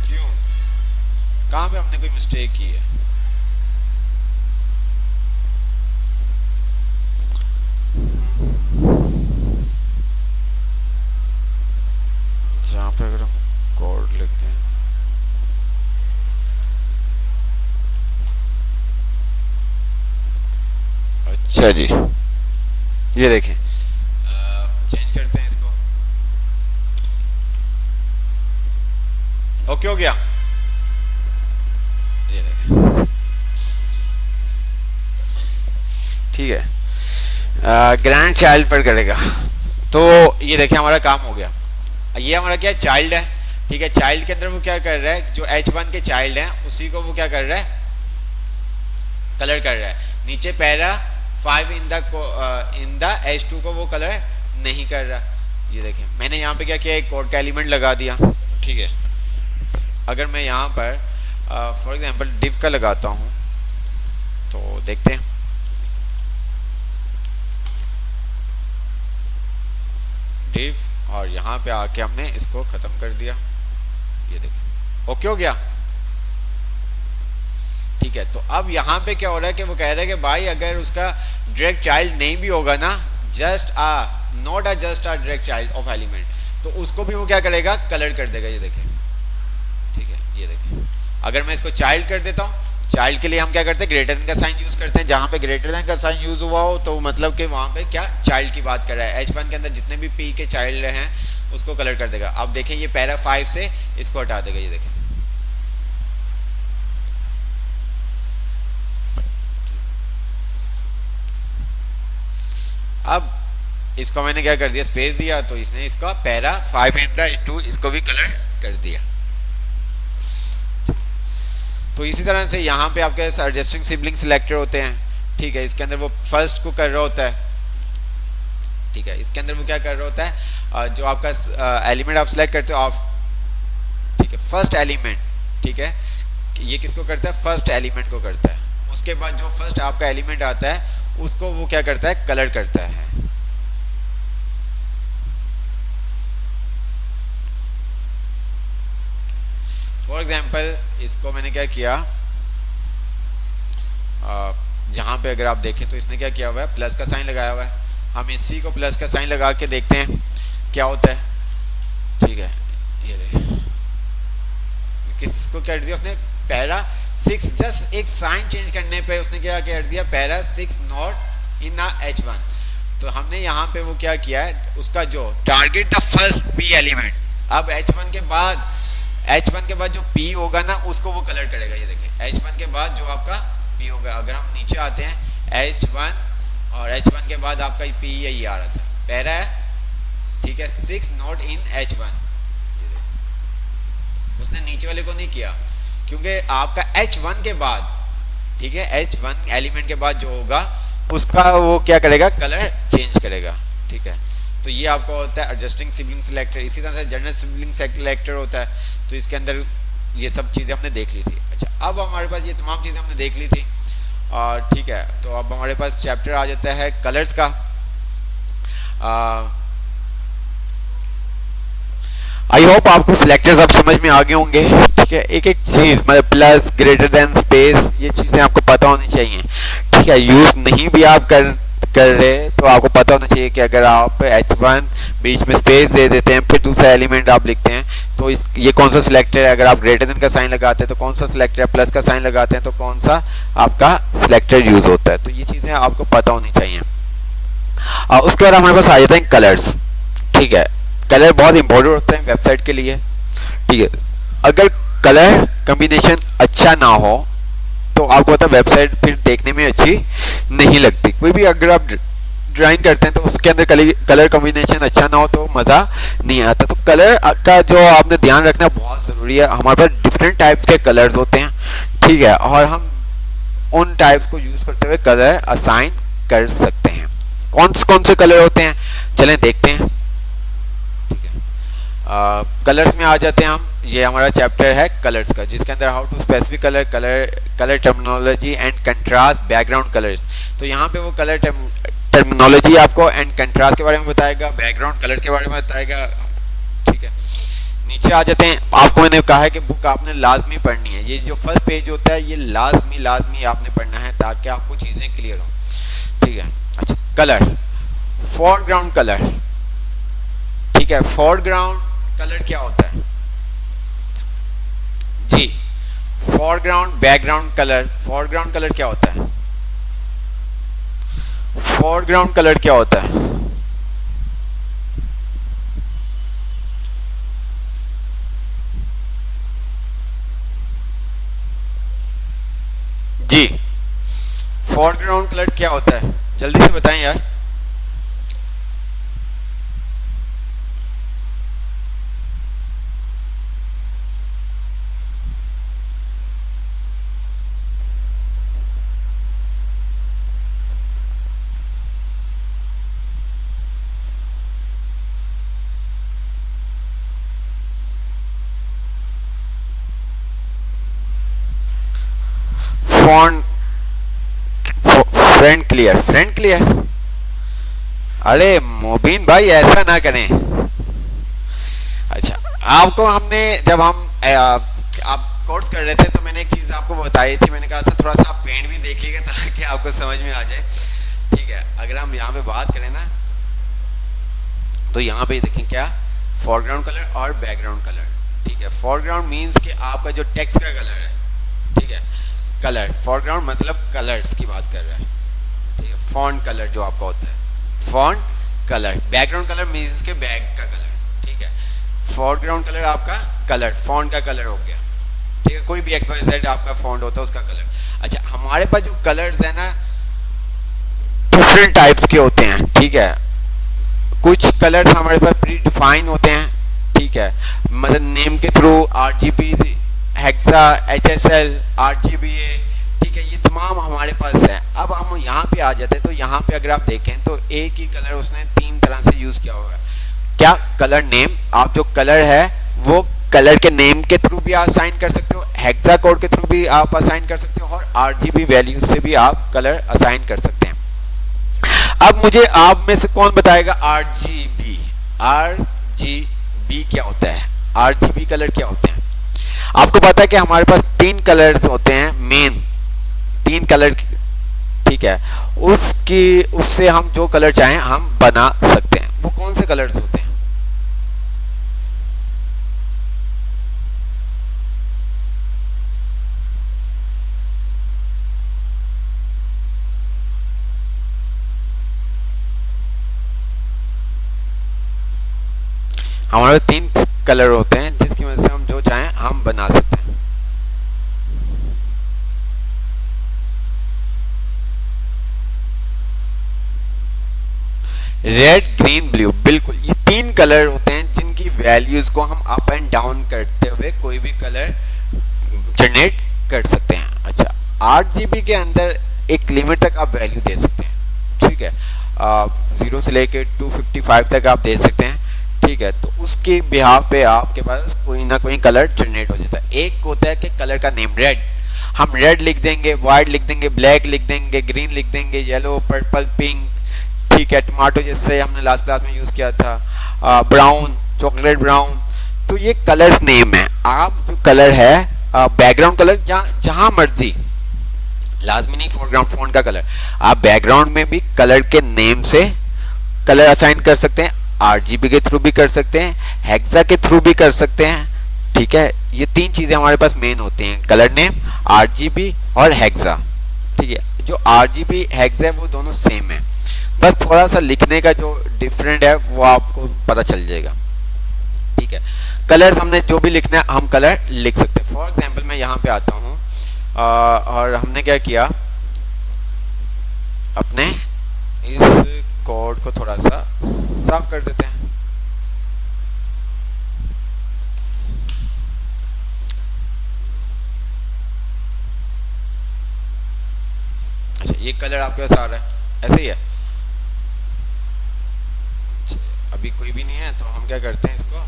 क्यों, कहाँ पे हमने कोई मिस्टेक की है? जहाँ पे अगर हम कोड लिखते हैं, अच्छा जी, ये देखें, चेंज करते हैं इसको। ओके हो गया, ये देखें, ठीक है। ग्रैंड चाइल्ड पर करेगा। तो ये देखिए हमारा काम हो गया। ये हमारा क्या चाइल्ड है, ठीक है। चाइल्ड के अंदर वो क्या कर रहा है, जो H1 के चाइल्ड हैं उसी को वो क्या कर रहा है, कलर कर रहा है। नीचे पैरा 5 इन द H2 को वो कलर नहीं कर रहा। ये देखें मैंने यहाँ पे क्या किया, एक कोड का एलिमेंट लगा दिया, ठीक है। अगर मैं यहाँ पर फॉर एग्जांपल डिव का लगाता हूँ तो देखते हैं, डिव, और यहाँ पे आके हमने इसको खत्म कर दिया। ये देखें ओके हो गया, ठीक है। तो अब यहाँ पे क्या हो रहा है कि वो कह रहा है कि भाई अगर उसका डायरेक्ट चाइल्ड नहीं भी होगा ना, just not just direct child of element, तो उसको भी वो क्या करेगा, कलर कर देगा। ये देखें, ठीक है। ये देखें अगर मैं इसको चाइल्ड कर देता हूँ, चाइल्ड के लिए हम क्या करते हैं, ग्रेटर देन का साइन यूज करते हैं। जहाँ पे ग्रेटर देन का साइन यूज हुआ हो तो मतलब कि वहाँ पे क्या चाइल्ड की बात कर रहा है। H1 के अंदर जितने भी P के चाइल्ड हैं उसको कलर कर देगा। अब देखें ये पैरा 5 से इसको हटा देगा। ये देखें अब इसको मैंने क्या कर दिया, स्पेस दिया, तो इसने इसका पैरा 5 इन द H2 इसको भी कलर कर दिया। तो इसी तरह से यहाँ पे आपके एडजस्टिंग सिबलिंग सिलेक्टर होते हैं, ठीक है। इसके अंदर वो फर्स्ट को कर रहा होता है, ठीक है। इसके अंदर वो क्या कर रहा होता है, जो आपका एलिमेंट आप सिलेक्ट करते हो आप, ठीक है, फर्स्ट एलिमेंट, ठीक है। ये किसको करता है, फर्स्ट एलिमेंट को करता है। उसके बाद जो फर्स्ट आपका एलिमेंट आता है उसको वो क्या करता है, कलर करता है। फॉर एग्जाम्पल इसको मैंने क्या किया, जहाँ पे अगर आप देखें तो इसने क्या किया हुआ है, प्लस का साइन लगाया हुआ है। हम इसी को प्लस का साइन लगा के देखते हैं क्या होता है, ठीक है। ये देखें किसको कर दिया उसने, पैरा 6, जस्ट एक साइन चेंज करने पे उसने क्या कर दिया, पैरा 6 नॉट इन H1। तो हमने यहाँ पे वो क्या किया है, उसका जो target the first P element, अब H1 के बाद जो P होगा ना उसको वो कलर करेगा। ये देखिए H1 के बाद जो आपका P होगा, अगर हम नीचे आते हैं H1 और H1 के बाद आपका P यही आ रहा था, पैरा है, ठीक है, 6 नॉट इन H1। उसने नीचे वाले को नहीं किया क्योंकि आपका H1 के बाद, ठीक है, H1 एलिमेंट के बाद जो होगा उसका वो क्या करेगा, कलर चेंज करेगा, ठीक है। तो ये आपका होता है एडजस्टिंग सिबलिंग सिलेक्टर। इसी तरह से जनरल सिबलिंग सिलेक्टर होता है। तो इसके अंदर ये सब चीज़ें हमने देख ली थी। अच्छा, अब हमारे पास ये तमाम चीज़ें हमने देख ली थी, और ठीक है। तो अब हमारे पास चैप्टर आ जाता है कलर्स का। आई होप आपको सिलेक्टर्स अब समझ में आ गए होंगे, ठीक है। एक एक चीज़ मतलब प्लस, ग्रेटर देन, स्पेस, ये चीज़ें आपको पता होनी चाहिए, ठीक है। यूज़ नहीं भी आप कर रहे तो आपको पता होना चाहिए कि अगर आप H1 बीच में स्पेस दे देते हैं फिर दूसरा एलिमेंट आप लिखते हैं तो ये कौन सा सिलेक्टर है। अगर आप ग्रेटर देन का साइन लगाते हैं तो कौन सा सिलेक्टर है, प्लस का साइन लगाते हैं तो कौन सा आपका सिलेक्टर यूज़ होता है। तो ये चीज़ें आपको पता होनी चाहिए। उसके बाद हमारे पास आ जाते हैं कलर्स, ठीक है। कलर बहुत इंपॉर्टेंट होते हैं वेबसाइट के लिए, ठीक है। अगर कलर कम्बिनेशन अच्छा ना हो तो आपको पता है वेबसाइट फिर देखने में अच्छी नहीं लगती। कोई भी अगर आप ड्राइंग करते हैं तो उसके अंदर कलर कम्बिनेशन अच्छा ना हो तो मज़ा नहीं आता। तो कलर का जो आपने ध्यान रखना बहुत ज़रूरी है। हमारे पास डिफरेंट टाइप्स के कलर्स होते हैं, ठीक है, और हम उन टाइप्स को यूज़ करते हुए कलर असाइन कर सकते हैं। कौन से कलर होते हैं चलें देखते हैं, ठीक है। कलर्स में आ जाते हैं हम। ये हमारा चैप्टर है कलर्स का, जिसके अंदर how to specific colour terminology and contrast background colours. तो यहाँ पे वो कलर टर्मिनोलॉजी आपको एंड कंट्रास्ट के बारे में बताएगा, बैकग्राउंड कलर के बारे में बताएगा, ठीक है। नीचे आ जाते हैं। आपको मैंने कहा है कि बुक आपने लाजमी पढ़नी है। ये जो फर्स्ट पेज होता है ये लाजमी आपने पढ़ना है ताकि आपको चीज़ें क्लियर हो, ठीक है। अच्छा, कलर, फोरग्राउंड कलर, ठीक है। फोरग्राउंड कलर क्या होता है जी, foreground background colour. Foreground colour क्या होता है, फोरग्राउंड कलर क्या होता है, जी फोरग्राउंड कलर क्या होता है, जल्दी से बताएं यार। Font front clear, front clear, अरे मोबिन भाई ऐसा ना करें। अच्छा, आपको हमने जब हम आप कोर्स कर रहे थे तो मैंने एक चीज़ आपको बताई थी, मैंने कहा था थोड़ा सा आप पेंट भी देखिएगा ताकि आपको समझ में आ जाए। ठीक है, अगर हम यहाँ पे बात करें ना तो यहाँ पे देखें क्या, फोरग्राउंड कलर और बैकग्राउंड कलर। ठीक है, फोरग्राउंड मीन्स कि आपका जो टेक्स्ट का कलर है, ठीक है, कलर, फोरग्राउंड मतलब कलर्स की बात कर रहा है। ठीक है, फॉन्ट कलर जो आपका होता है, font colour. Background colour means के बैक का कलर। ठीक है, फोरग्राउंड कलर आपका कलर, फॉन्ट का कलर हो गया। ठीक है, कोई भी XYZ आपका फॉन्ट होता है उसका कलर। अच्छा, हमारे पास जो कलर्स है ना डिफरेंट टाइप्स के होते हैं। ठीक है, कुछ कलर्स हमारे पास प्री डिफाइन होते हैं। ठीक है, मतलब नेम के through RGB, hexa, HSL, RGBA, ठीक है, ये तमाम हमारे पास है। अब हम यहाँ पे आ जाते हैं तो यहाँ पे अगर आप देखें तो एक ही कलर उसने 3 तरह से यूज़ किया हुआ है। क्या, कलर नेम, आप जो कलर है वो कलर के नेम के थ्रू भी असाइन कर सकते हो, हेक्सा कोड के थ्रू भी आप असाइन कर सकते हो, और RGB वैल्यूज से भी आप कलर असाइन कर सकते हैं। अब मुझे आप में से कौन बताएगा RGB, RGB क्या होता है, RGB कलर क्या होते हैं? आपको पता है कि हमारे पास 3 कलर्स होते हैं, मेन 3 कलर। ठीक है, उससे हम जो कलर चाहें हम बना सकते हैं। वो कौन से कलर्स होते हैं? हमारे 3 कलर होते हैं जिसकी वजह से हम जो चाहें हम बना सकते हैं। रेड, ग्रीन, ब्लू, बिल्कुल, ये 3 कलर होते हैं जिनकी वैल्यूज को हम अप एंड डाउन करते हुए कोई भी कलर जनरेट कर सकते हैं। अच्छा, 8GB के अंदर एक लिमिट तक आप वैल्यू दे सकते हैं। ठीक है, 0 से लेकर 255 तक आप दे सकते हैं। ठीक है, तो उसके बिहाफ पे आपके पास कोई ना कोई कलर जनरेट हो जाता है। एक होता है कि कलर का नेम, रेड, हम रेड लिख देंगे, वाइट लिख देंगे, ब्लैक लिख देंगे, ग्रीन लिख देंगे, येलो, पर्पल, पिंक। ठीक है, टमाटो जैसे हमने लास्ट क्लास में यूज़ किया था, ब्राउन, चॉकलेट ब्राउन। तो ये कलर नेम है। आप जो कलर है बैकग्राउंड कलर जहाँ मर्जी, लाजमी नहीं फोरग्राउंड फॉन्ट का कलर, आप बैकग्राउंड में भी कलर के नेम से कलर असाइन कर सकते हैं, RGB के थ्रू भी कर सकते हैं, हेक्सा के थ्रू भी कर सकते हैं। ठीक है, ये 3 चीज़ें हमारे पास मेन होती हैं, कलर नेम, RGB और हेक्सा। ठीक है, जो RGB हेक्सा है वो दोनों सेम है, बस थोड़ा सा लिखने का जो डिफरेंट है वो आपको पता चल जाएगा। ठीक है, कलर हमने जो भी लिखना है हम कलर लिख सकते हैं। फॉर एग्जांपल मैं यहाँ पे आता हूँ और हमने क्या किया, अपने इस कोड को थोड़ा सा साफ कर देते हैं। अच्छा, ये कलर आपके पास आ रहा है, ऐसे ही है। अभी कोई भी नहीं है तो हम क्या करते हैं, इसको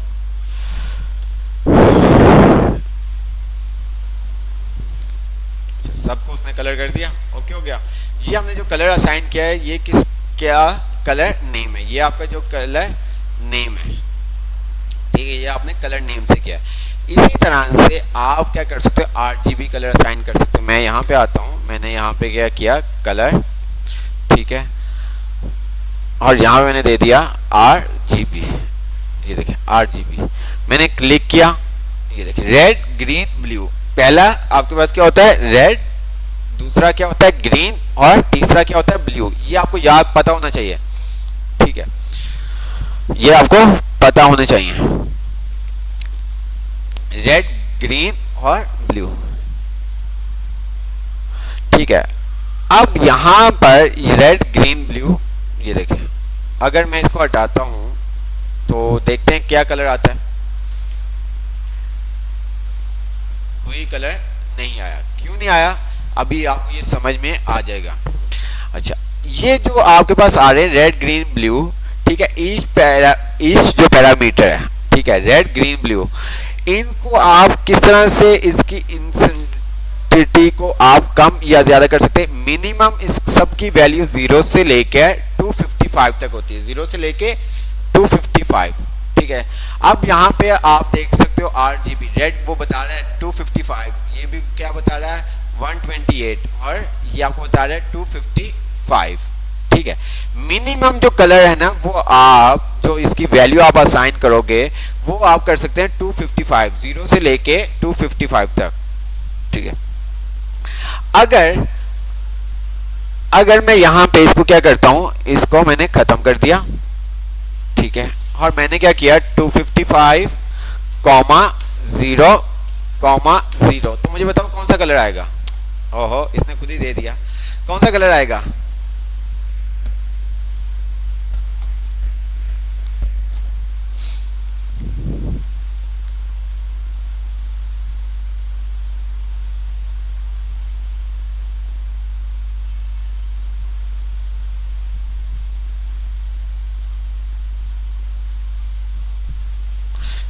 अच्छा सबको उसने कलर कर दिया, ओके हो गया। ये हमने जो कलर असाइन किया है ये किस क्या कलर नेम है, ये आपका जो कलर नेम है। ठीक है, ये आपने कलर नेम से किया है। इसी तरह से आप क्या कर सकते हो, RGB कलर असाइन कर सकते हो। मैं यहाँ पे आता हूँ, मैंने यहाँ पे क्या किया, कलर, ठीक है, और यहाँ पे मैंने दे दिया RGB। ये देखें RGB, मैंने क्लिक किया, ये देखें रेड, ग्रीन, ब्लू। पहला आपके पास क्या होता है, रेड, दूसरा क्या होता है ग्रीन, और तीसरा क्या होता है ब्लू। ये आपको याद पता होना चाहिए। ठीक है, ये आपको पता होना चाहिए, रेड, ग्रीन और ब्लू। ठीक है, अब यहां पर रेड, ग्रीन, ब्लू, ये देखें, अगर मैं इसको हटाता हूं तो देखते हैं क्या कलर आता है, कोई कलर नहीं आया। क्यों नहीं आया, अभी आपको ये समझ में आ जाएगा। अच्छा, ये जो आपके पास आ रहे हैं रेड, ग्रीन, ब्लू, ठीक है, ईच जो पैरामीटर है, ठीक है, रेड, ग्रीन, ब्लू, इनको आप किस तरह से इसकी सेंसिटिविटी को आप कम या ज़्यादा कर सकते हैं। मिनिमम इस सब की वैल्यू 0 से लेकर 255 तक होती है, 0 से लेके 255, ठीक है। अब यहाँ पे आप देख सकते हो RGB रेड वो बता रहा है 255, ये भी क्या बता रहा है 128, और ये आपको बता रहा है 255, ठीक है। मिनिमम जो कलर है ना वो आप जो इसकी वैल्यू आप असाइन करोगे वो आप कर सकते हैं 255, 0 से लेके 255 तक, ठीक है। अगर मैं यहाँ पे इसको क्या करता हूँ, इसको मैंने खत्म कर दिया, ठीक है, और मैंने क्या किया 255, 0, 0, तो मुझे बताओ कौन सा कलर आएगा। ओहो, इसने खुद ही दे दिया, कौन सा कलर आएगा।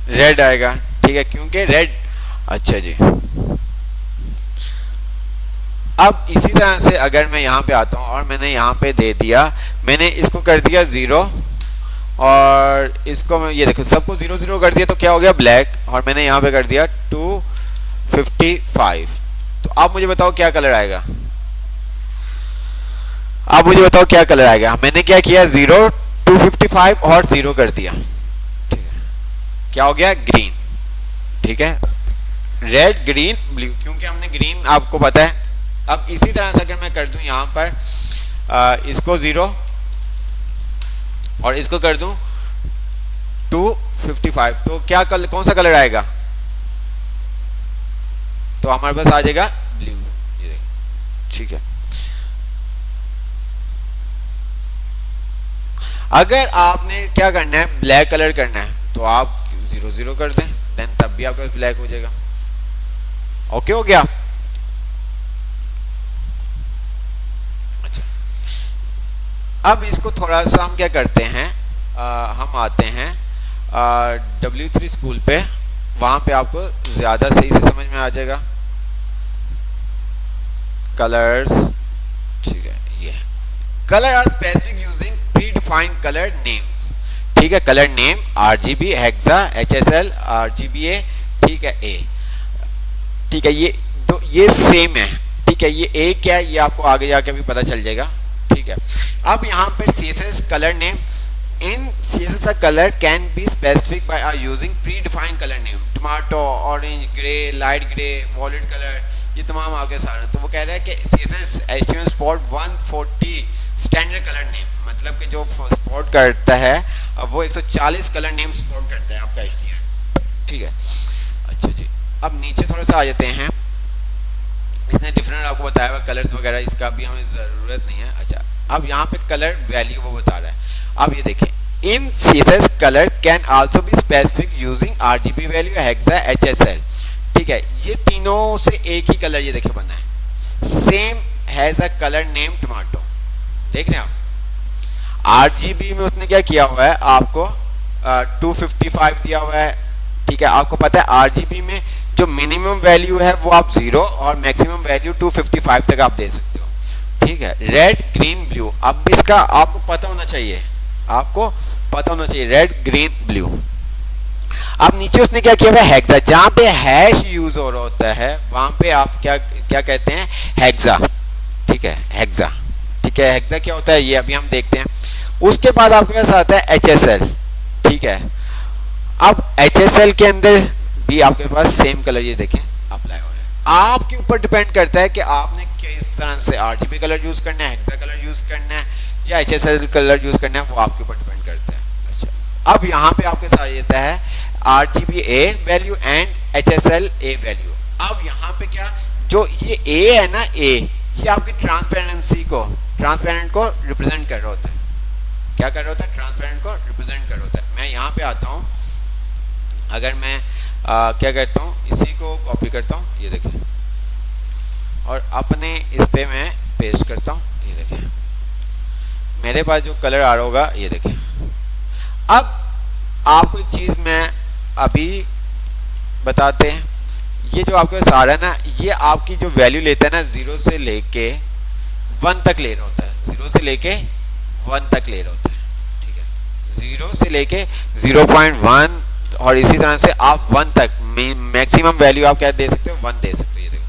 रेड आएगा, ठीक है, क्योंकि रेड, अच्छा जी। अब इसी तरह से अगर मैं यहाँ पे आता हूँ और मैंने यहाँ पे दे दिया, मैंने इसको कर दिया 0 और इसको मैं ये देखो सबको 0 0 कर दिया, तो क्या हो गया ब्लैक, और मैंने यहाँ पे कर दिया 255, तो अब मुझे बताओ क्या कलर आएगा। अब मुझे बताओ क्या कलर आएगा। मैंने क्या किया 0, 255 और 0 कर दिया, क्या हो गया ग्रीन, ठीक है, रेड ग्रीन ब्लू, क्योंकि हमने ग्रीन आपको पता है। अब इसी तरह से अगर मैं कर दूं यहाँ पर इसको 0 और इसको कर दूं 255, तो क्या कौन सा कलर आएगा, तो हमारे पास आ जाएगा ब्लू, ये देखिए, ठीक है। अगर आपने क्या करना है ब्लैक कलर करना है तो आप 0 0 कर दें, देन तब भी आपके पास ब्लैक हो जाएगा। ओके हो गया। अच्छा, अब इसको थोड़ा सा हम क्या करते हैं, हम आते हैं W3 स्कूल पे, वहां पे आपको ज्यादा सही से समझ में आ जाएगा। कलर्स, ठीक है, ये colour are specific using predefined colour name, ठीक है, colour name RGB, hexa, HSL, RGBA, ठीक है, A, ठीक है, ये सेम है, ठीक है, ये A क्या है ये आपको आगे जाके भी पता चल जाएगा, ठीक है। अब यहाँ पर CSS कलर नेम, इन CSS का colour can be specific by using predefined colour name, tomato, orange, grey, light grey, violet colour, ये तमाम आपके सारे। तो वो कह रहा है कि CSS HTML spot 140 standard colour name, मतलब कि जो सपोर्ट करता है वो 140 कलर नेम सपोर्ट करता है आपका HTML, ठीक है। अच्छा जी, अब नीचे थोड़ा सा आ जाते हैं। इसने डिफरेंट आपको बताया हुआ कलर्स वगैरह, इसका भी हमें ज़रूरत नहीं है। अच्छा, अब यहाँ पे कलर वैल्यू वो बता रहा है। अब ये देखें, इन CSS colour can also be specific using RGB value, hexa, HSL, ठीक है, ये तीनों से एक ही कलर ये देखे बना है, same has a colour name tomato, देख रहे हैं आप। RGB में उसने क्या किया हुआ है, आपको 255 दिया हुआ है, ठीक है। आपको पता है RGB में जो मिनिमम वैल्यू है वो आप 0 और मैक्सिमम वैल्यू 255 तक आप दे सकते हो, ठीक है। रेड ग्रीन ब्लू, अब इसका आपको पता होना चाहिए, आपको पता होना चाहिए रेड ग्रीन ब्लू। अब नीचे उसने क्या किया हुआ है हेक्सा, जहाँ पे हैश यूज हो रहा होता है वहां पे आप क्या कहते हैं हेक्सा, ठीक है, हेक्सा, ठीक है। हेक्सा क्या होता है ये अभी हम देखते हैं। उसके बाद आपके पास आता है HSL, ठीक है। अब HSL के अंदर भी आपके पास सेम कलर ये देखें अप्लाई हो रहा है। आपके ऊपर डिपेंड करता है कि आपने किस तरह से RGB कलर यूज करना है, हेक्सा कलर यूज करना है या HSL कलर यूज करना है, वो आपके ऊपर डिपेंड करता है। अच्छा, अब यहाँ पे आपके साथ आता है RGBA value and HSL A value. अब यहाँ पे क्या, जो ये A है ना, A ये आपकी ट्रांसपेरेंसी को, ट्रांसपेरेंट को रिप्रेजेंट कर रहा होता है। क्या कर रहा होता है, ट्रांसपेरेंट को रिप्रेजेंट कर रहा होता है। मैं यहाँ पे आता हूँ, अगर मैं क्या करता हूँ, इसी को कॉपी करता हूँ, ये देखें, और अपने इस पे मैं पेस्ट करता हूँ, ये देखें, मेरे पास जो कलर आ रहा होगा ये देखें। अब आपको एक चीज़ मैं अभी बताते हैं, ये जो आपके पास आ रहा है ना, ये आपकी जो वैल्यू लेता है ना 0 से लेके 1 तक ले रहा होता है, 0 से लेके 1 तक ले रहा होता है, ठीक है, 0 से लेके 0.1 और इसी तरह से आप 1 तक मैक्सिमम वैल्यू आप क्या दे सकते हो, 1 दे सकते हो। ये देखो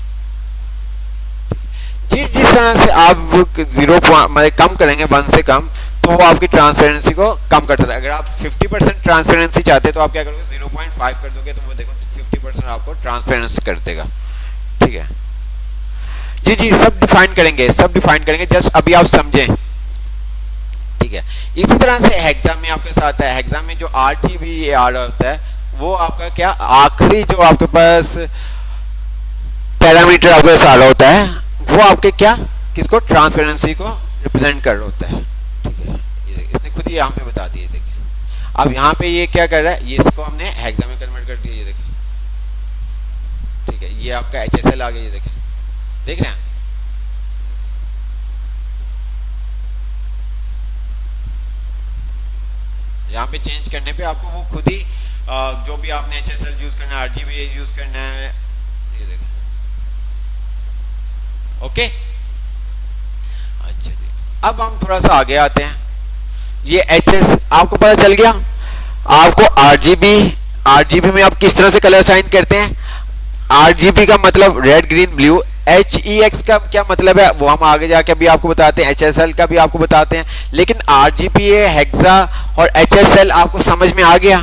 जिस तरह से आप 0 मतलब कम करेंगे 1 से कम, तो वो आपकी ट्रांसपेरेंसी को कम करता है। अगर आप 50% ट्रांसपेरेंसी चाहते हैं तो आप क्या करोगे, 0.5 कर दोगे, तो वो देखो 50% आपको ट्रांसपेरेंसी कर देगा, ठीक है जी। जी सब डिफाइन करेंगे, सब डिफाइन करेंगे, जस्ट अभी आप समझें, ठीक है। इसी तरह से हेक्सा में आपके साथ है, हेक्सा में जो RGB आ रहा होता है वो आपका क्या आखिरी जो आपके पास पैरामीटर आपके पास आ रहा होता है, वो आपके क्या किसको, ट्रांसपेरेंसी को रिप्रेजेंट कर रहा होता है, ठीक है। ये इसने खुद ही यहाँ पे बता दिए, देखिए अब यहाँ पे ये क्या कर रहा है, ये इसको हमने हेक्सा में कन्वर्ट कर दिया, ये देखिए, ठीक है। ये आपका HSL आ गया, ये देखिए, देख रहे हैं, यहाँ पे चेंज करने पे आपको वो खुद ही जो भी आपने HSL यूज करना है, RGB यूज करना है, ये देखिए, ओके। अच्छा जी, अब हम थोड़ा सा आगे आते हैं। ये HS आपको पता चल गया, आपको RGB में आप किस तरह से कलर साइन करते हैं। RGB का मतलब रेड ग्रीन ब्लू, HEX का क्या मतलब है वो हम आगे जाके भी आपको बताते हैं, HSL का भी आपको बताते हैं, लेकिन RGBA, हेक्सा और HSL आपको समझ में आ गया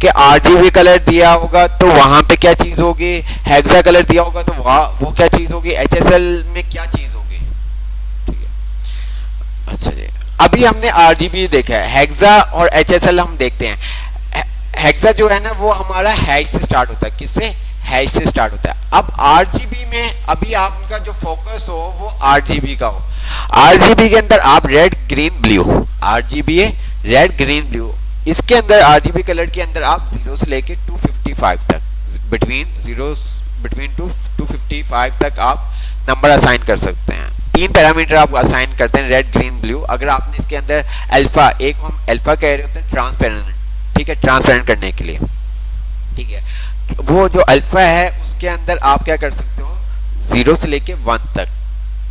कि RGB कलर दिया होगा तो वहां पे क्या चीज होगी, हेक्सा कलर दिया होगा तो वहां वो क्या चीज होगी, HSL में क्या चीज होगी, ठीक है। अच्छा जी, अभी हमने RGB देखा है, हेक्सा और HSL हम देखते हैं। हेक्सा जो है ना वो हमारा हैश से स्टार्ट होता है, किससे, हैश से स्टार्ट होता है। अब RGB में अभी आपका जो फोकस हो वो RGB का हो। RGB के अंदर आप red green blue, RGBA red green blue, इसके अंदर RGB कलर के अंदर आप 0 से लेके 255 तक, बिटवीन 255 तक आप नंबर असाइन कर सकते हैं। 3 पैरामीटर आप असाइन करते हैं, रेड ग्रीन ब्लू। अगर आपने इसके अंदर अल्फा, एक हम अल्फा कह रहे होते हैं ट्रांसपेरेंट, ठीक है, ट्रांसपेरेंट करने के लिए, ठीक है। वो जो अल्फा है उसके अंदर आप क्या कर सकते हो, 0 से लेके 1 तक,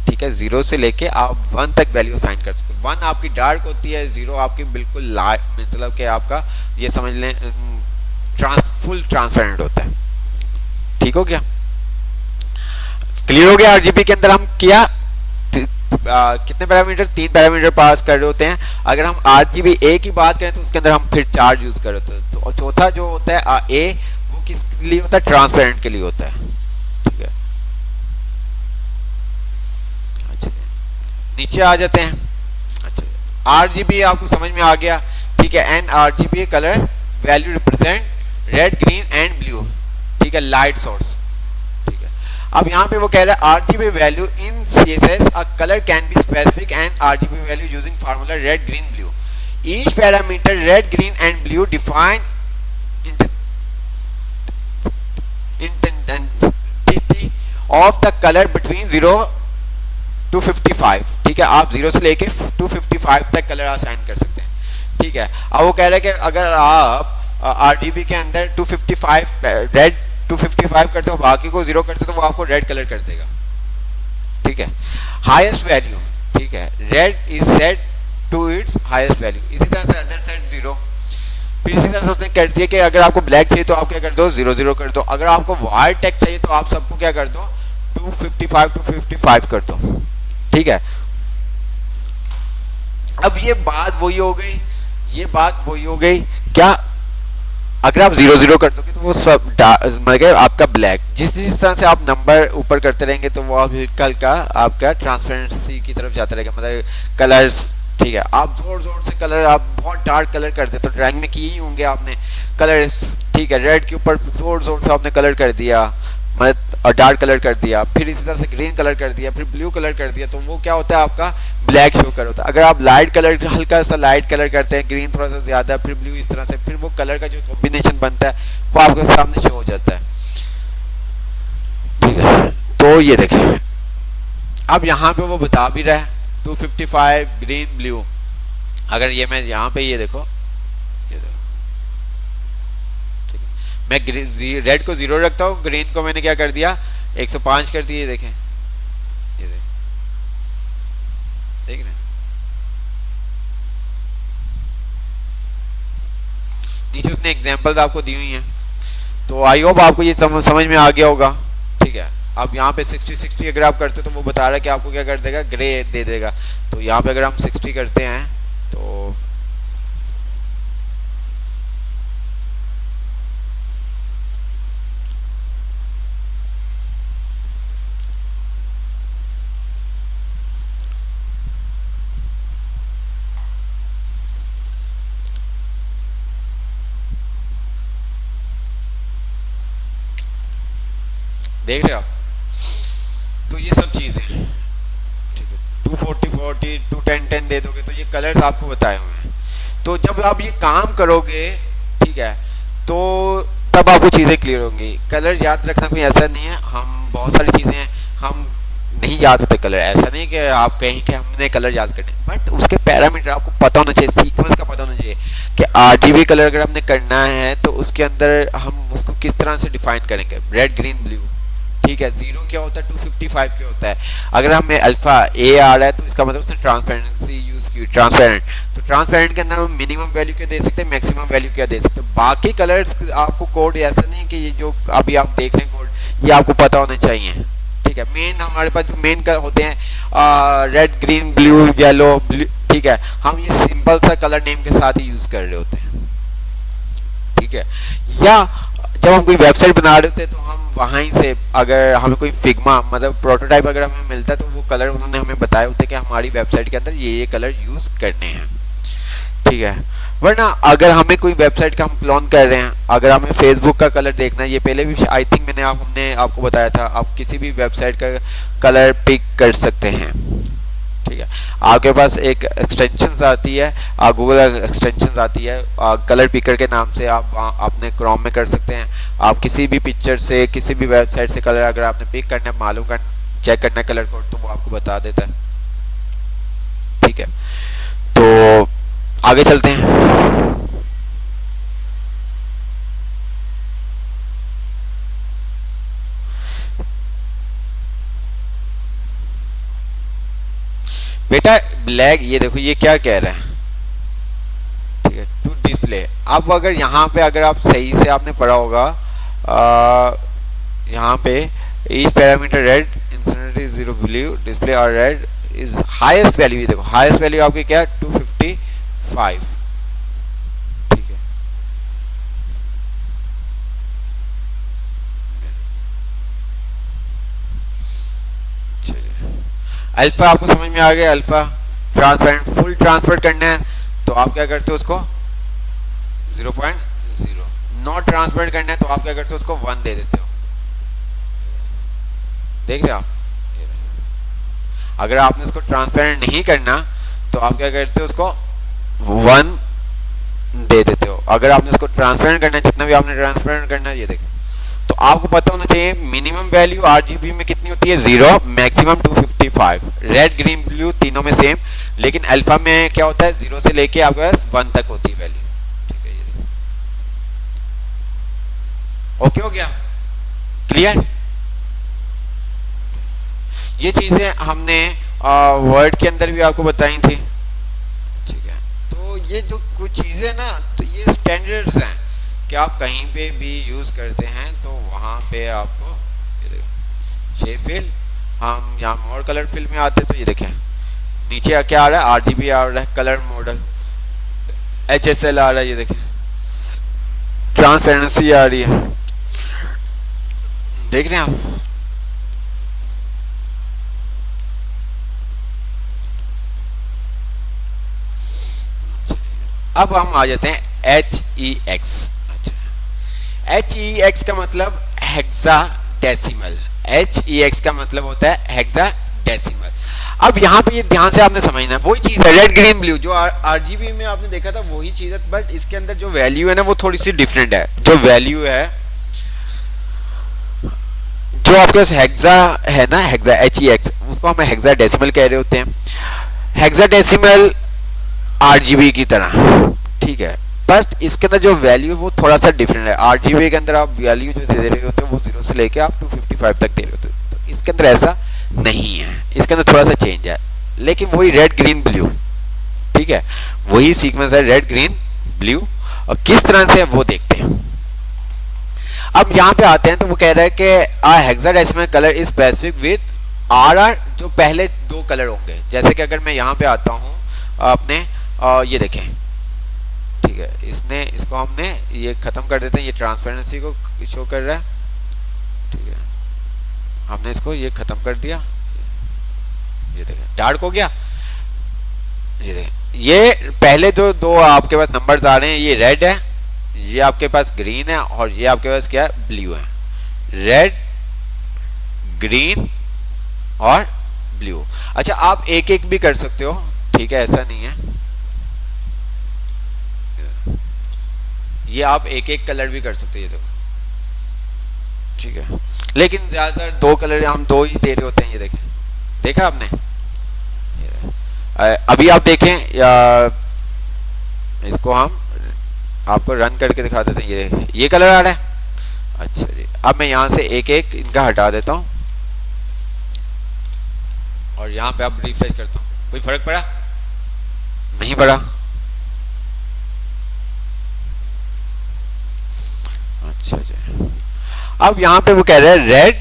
ठीक है, 0 से लेके आप 1 तक वैल्यू असाइन कर सकते हो। 1 आपकी डार्क होती है, 0 आपकी बिल्कुल लाइट, मतलब कि आपका ये समझ लें फुल ट्रांसपेरेंट होता है, ठीक हो गया, क्लियर हो गया। RGB के अंदर हम किया कितने पैरामीटर, 3 पैरामीटर पास कर रहे होते हैं। अगर हम RGBA की बात करें तो उसके अंदर हम फिर 4 यूज कर रहे होते हैं। तो चौथा जो होता है A, वो किस लिए होता है, ट्रांसपेरेंट के लिए होता है, ठीक है। अच्छा नीचे आ जाते हैं। अच्छा RGB आपको समझ में आ गया, ठीक है। And RGB colour value represent red green and blue, ठीक है, लाइट सोर्स, ठीक है। अब यहाँ पे वो कह रहा है RGB value in CSS a colour can be specific and RGB value using formula red green blue, each parameter red green and blue define intensity of the color between 0 to 55, ठीक है। आप 0 से लेके 255 तक कलर असाइन कर सकते हैं, ठीक है। अब वो कह रहे हैं कि अगर आप RGB के अंदर 255 रेड 255 करते हो, बाकी को 0 करते हो, तो वो आपको रेड कलर कर देगा, ठीक है। हाईएस्ट वैल्यू, ठीक है, red is set to its highest value, इसी तरह से अदर सेट 0। फिर इसी तरह से उसने कर दिया कि अगर आपको ब्लैक चाहिए तो आप क्या कर दो, 0 0 कर दो। अगर आपको वाइट टेक्स्ट चाहिए तो आप सबको क्या कर दो, 255 कर दो, ठीक है। अब ये बात वही हो गई, ये बात वही हो गई क्या, अगर आप 0 0 कर दोगे तो वो सब मतलब आपका ब्लैक, जिस तरह से आप नंबर ऊपर करते रहेंगे तो वो कल का आपका ट्रांसपेरेंसी की तरफ जाता रहेगा, मतलब कलर्स, ठीक है। आप जोर जोर से कलर, आप बहुत डार्क कलर करते तो ड्राइंग में किए ही होंगे आपने कलर्स, ठीक है। रेड के ऊपर जोर जोर से आपने कलर कर दिया, मतलब और डार्क कलर कर दिया, फिर इसी तरह से ग्रीन कलर कर दिया, फिर ब्लू कलर कर दिया, तो वो क्या होता है, आपका ब्लैक शो कर होता है। अगर आप लाइट कलर, हल्का सा लाइट कलर करते हैं, ग्रीन थोड़ा सा ज्यादा, फिर ब्लू, इस तरह से फिर वो कलर का जो कॉम्बिनेशन बनता है वो आपके सामने शो हो जाता है, ठीक है। तो ये देखें, अब यहाँ पे वो बता भी रहा है 255 ग्रीन ब्लू। अगर ये मैं यहाँ पे ये देखो, ठीक है, मैं रेड को 0 रखता हूँ, ग्रीन को मैंने क्या कर दिया 105 कर दिया। देखें ये देख रहे हैं, नीचे उसने एग्जांपल्स आपको दी हुई हैं। तो आई होप आपको ये समझ में आ गया होगा। ठीक है, अब यहाँ पे 60 अगर आप करते हो तो वो बता रहा है कि आपको क्या कर देगा, ग्रे दे देगा। तो यहाँ पे अगर हम 60 करते हैं तो देख रहे हो आप, तो ये सब चीज़ें ठीक है। 240 210 दे दोगे तो ये कलर्स आपको बताए हुए हैं। तो जब आप ये काम करोगे ठीक है, तो तब आपको चीज़ें क्लियर होंगी। कलर याद रखना कोई ऐसा नहीं है, हम बहुत सारी चीज़ें हम नहीं याद होते कलर, ऐसा नहीं कि आप कहीं के हमने कलर याद करने, बट उसके पैरामीटर आपको पता होना चाहिए, सीक्वेंस का पता होना चाहिए कि RGB कलर अगर हमने करना है तो उसके अंदर हम उसको किस तरह से डिफाइन करेंगे। रेड ग्रीन ब्लू ठीक है, 0 क्या होता है 255 क्या होता है। अगर हमें अल्फा ए आ रहा है तो इसका मतलब उसने ट्रांसपेरेंसी यूज की, ट्रांसपेरेंट। तो ट्रांसपेरेंट के अंदर हम मिनिमम वैल्यू क्या दे सकते हैं, मैक्सिमम वैल्यू क्या दे सकते हैं। बाकी कलर्स आपको कोड ऐसा नहीं कि ये जो अभी आप देख रहे हैं कोड ये आपको पता होने चाहिए। ठीक है, मेन हमारे पास जो मेन होते हैं रेड ग्रीन ब्लू येलो ठीक है, हम ये सिंपल सा कलर नेम के साथ ही यूज कर रहे होते हैं। ठीक है, या जब हम कोई वेबसाइट बना रहे होते हैं तो हम वहीं से अगर हमें कोई फिग्मा मतलब प्रोटोटाइप अगर हमें मिलता है तो वो कलर उन्होंने हमें बताए होते हैं कि हमारी वेबसाइट के अंदर ये कलर यूज़ करने हैं। ठीक है, वरना अगर हमें कोई वेबसाइट का हम क्लोन कर रहे हैं, अगर हमें फेसबुक का कलर देखना है, ये पहले भी आई थिंक हमने आपको बताया था, आप किसी भी वेबसाइट का कलर पिक कर सकते हैं। ठीक है, आपके पास एक एक्सटेंशन आती है, गूगल एक्सटेंशन आती है कलर पिकर के नाम से, आप अपने क्रोम में कर सकते हैं। आप किसी भी पिक्चर से किसी भी वेबसाइट से कलर अगर आपने पिक करना है, मालूम करना चेक करना है कलर कोड, तो वो आपको बता देता है। ठीक है, तो आगे चलते हैं। बेटा ब्लैक, ये देखो ये क्या कह रहा है। ठीक है, टू डिस्प्ले। अब अगर यहाँ पे अगर आप सही से आपने पढ़ा होगा यहाँ पे each parameter red incident is 0 blue display और रेड इज हाईएस्ट वैल्यू। ये देखो हाईएस्ट वैल्यू आपकी क्या है 255। ठीक है, अल्फा आपको समझ में आ गया। अल्फा ट्रांसपेरेंट फुल ट्रांसफर करना है तो आप क्या करते हो उसको 0.0, नॉट ट्रांसपेरेंट करना है तो आप क्या करते हो उसको 1 दे देते हो। देख रहे हो आप, अगर आपने उसको ट्रांसपेरेंट नहीं करना तो आप क्या करते हो उसको 1 दे देते हो। अगर आपने उसको ट्रांसपेरेंट करना है, जितना भी आपने ट्रांसपेरेंट करना है, ये देखें, तो आपको पता होना चाहिए मिनिमम वैल्यू RGB में कितनी होती है 0, मैक्सिमम 255। रेड ग्रीन ब्लू तीनों में सेम, लेकिन अल्फा में क्या होता है 0 से लेके आपके पास 1 तक होती है वैल्यू। ठीक है, ये ओके हो गया, क्लियर। ये चीजें हमने वर्ड के अंदर भी आपको बताई थी। ठीक है, तो ये जो कुछ चीजें ना, तो ये स्टैंडर्ड्स हैं कि आप कहीं पे भी यूज़ करते हैं तो वहाँ पे आपको शेप फिल, हम यहाँ मोर कलर फिल में आते हैं तो ये देखें नीचे क्या आ रहा है RGB आ रहा है, कलर मॉडल HSL आ रहा है, ये देखें ट्रांसपेरेंसी आ रही है। देख रहे हैं आप, अब हम आ जाते हैं HEX। HEX का मतलब हेक्साडेसिमल। HEX का मतलब होता है हेक्साडेसिमल। अब यहाँ पे ये ध्यान से आपने समझना है, वही चीज है रेड ग्रीन ब्लू जो RGB में आपने देखा था वही चीज है, बट इसके अंदर जो वैल्यू है ना वो थोड़ी सी डिफरेंट है। जो वैल्यू है जो आपके पास हेक्सा है ना, हेक्सा HEX, उसको हम हेक्साडेसिमल कह रहे होते हैं। हेक्साडेसिमल RGB की तरह। ठीक है, बट इसके अंदर जो वैल्यू है वो थोड़ा सा डिफरेंट है। RGB के अंदर आप वैल्यू जो दे रहे होते हो वो 0 से लेके आप 255 तक दे रहे होते हो, तो इसके अंदर ऐसा नहीं है, इसके अंदर थोड़ा सा चेंज है, लेकिन वही रेड ग्रीन ब्लू, ठीक है, वही सीक्वेंस है रेड ग्रीन ब्लू। और किस तरह से वो देखते हैं। अब यहाँ पे आते हैं तो वो कह रहा है कि a hexadecimal colour is specific with RR, जो पहले दो कलर होंगे। जैसे कि अगर मैं यहाँ पे आता हूँ अपने ये देखें, ठीक है, इसको हमने ये खत्म कर देते हैं, ये ट्रांसपेरेंसी को शो कर रहा है, ठीक है, हमने इसको ये खत्म कर दिया, ये देखें डार्क हो गया, ये देखें, ये पहले जो दो आपके पास नंबर्स आ रहे हैं ये रेड है, ये आपके पास ग्रीन है, और ये आपके पास क्या है, ब्लू है। रेड, ग्रीन और ब्लू। अच्छा, आप एक एक भी कर सकते हो, ठीक है, ऐसा नहीं है, ये आप एक एक कलर भी कर सकते हो, ये देखो, ठीक है, लेकिन ज्यादातर दो कलर हम दो ही दे रहे होते हैं। ये देखें, देखा आपने, अभी आप देखें इसको हम आपको रन करके दिखा देते हैं, ये कलर आ रहा है। अच्छा जी, अब मैं यहाँ से एक एक इनका हटा देता हूँ और यहाँ पे आप रिफ्रेश करता हूँ। कोई फर्क पड़ा? नहीं पड़ा। अच्छा जी, अब यहाँ पे वो कह रहे हैं रेड,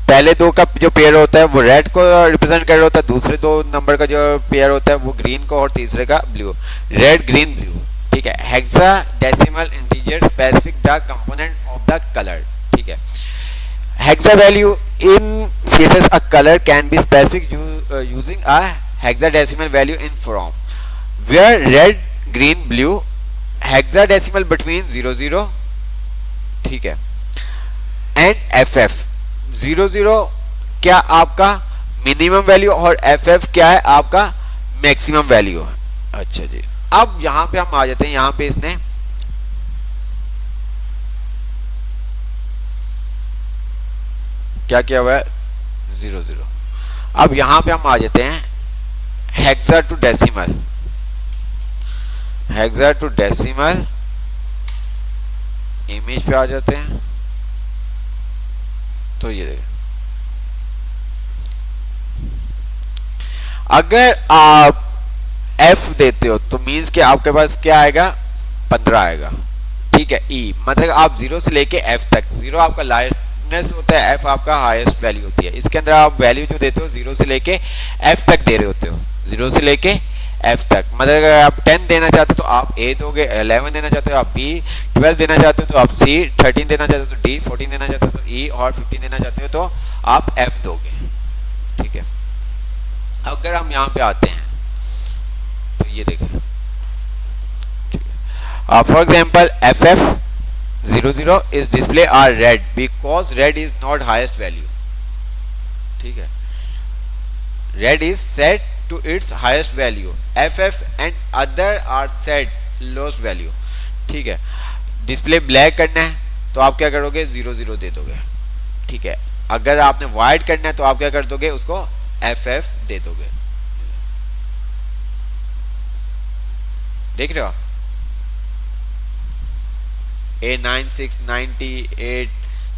पहले दो का जो पेयर होता है वो रेड को रिप्रेजेंट कर रहा होता है, दूसरे दो नंबर का जो पेयर होता है वो ग्रीन को, और तीसरे का ब्लू। रेड, ग्रीन, ब्लू, ठीक है। Hexadecimal integer specific the component of the colour, ठीक है। Hexa value in CSS a colour can be specific using a hexadecimal value in from where red, green, blue, hexadecimal between 00, ठीक है, and FF। 00 क्या आपका minimum value और FF क्या है आपका मैक्सिमम वैल्यू है। अच्छा जी, अब यहां पे हम आ जाते हैं, यहां पे इसने क्या किया हुआ है, 00। अब यहां पे हम आ जाते हैं hexa to decimal, hexa to decimal image पे आ जाते हैं। तो ये देखिए, अगर आप F देते हो तो मींस कि आपके पास क्या आएगा, 15 आएगा, ठीक है। E मतलब आप 0 से लेके F तक, 0 आपका लाइटनेस होता है, F आपका हाईएस्ट वैल्यू होती है। इसके अंदर आप वैल्यू जो देते हो 0 से लेके F तक दे रहे होते हो, 0 से लेके F तक। मतलब अगर आप 10 देना चाहते हो तो आप A दोगे, 11 देना चाहते हो आप B, 12 देना चाहते हो तो आप C, 13 देना चाहते हो तो D, 14 देना चाहते हो तो E, और 15 देना चाहते हो तो आप F दोगे, ठीक है। अगर हम यहाँ पे आते हैं तो ये देखें, ठीक है, for example FF 00 is display are red because red is not highest value, ठीक है। Red is set to its highest value, FF and other are set lowest value, ठीक है। डिस्प्ले ब्लैक करना है तो आप क्या करोगे, 00 दे दोगे, ठीक है। अगर आपने वाइट करना है तो आप क्या कर दोगे, उसको FF दे दोगे। देख रहे हो आप, A96, 98,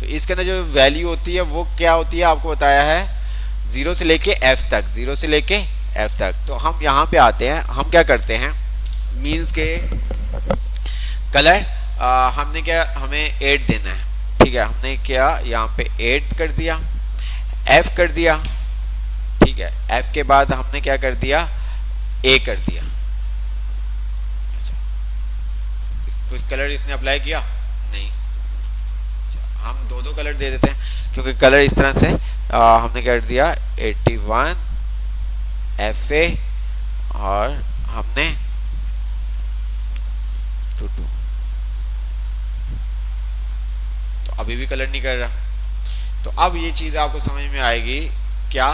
तो इसके अंदर जो वैल्यू होती है वो क्या होती है, आपको बताया है 0 से लेके F तक, 0 से लेके F तक। तो हम यहाँ पे आते हैं, हम क्या करते हैं, मींस के कलर हमने क्या, हमें 8 देना है, ठीक है। हमने क्या यहाँ पे 8 कर दिया, F कर दिया, ठीक है। F के बाद हमने क्या कर दिया, A कर दिया। अच्छा, कुछ कलर इसने अप्लाई किया नहीं। अच्छा, हम दो दो कलर दे देते हैं क्योंकि कलर इस तरह से हमने कर दिया 81 FA और हमने 22, तो अभी भी कलर नहीं कर रहा। तो अब ये चीज आपको समझ में आएगी क्या,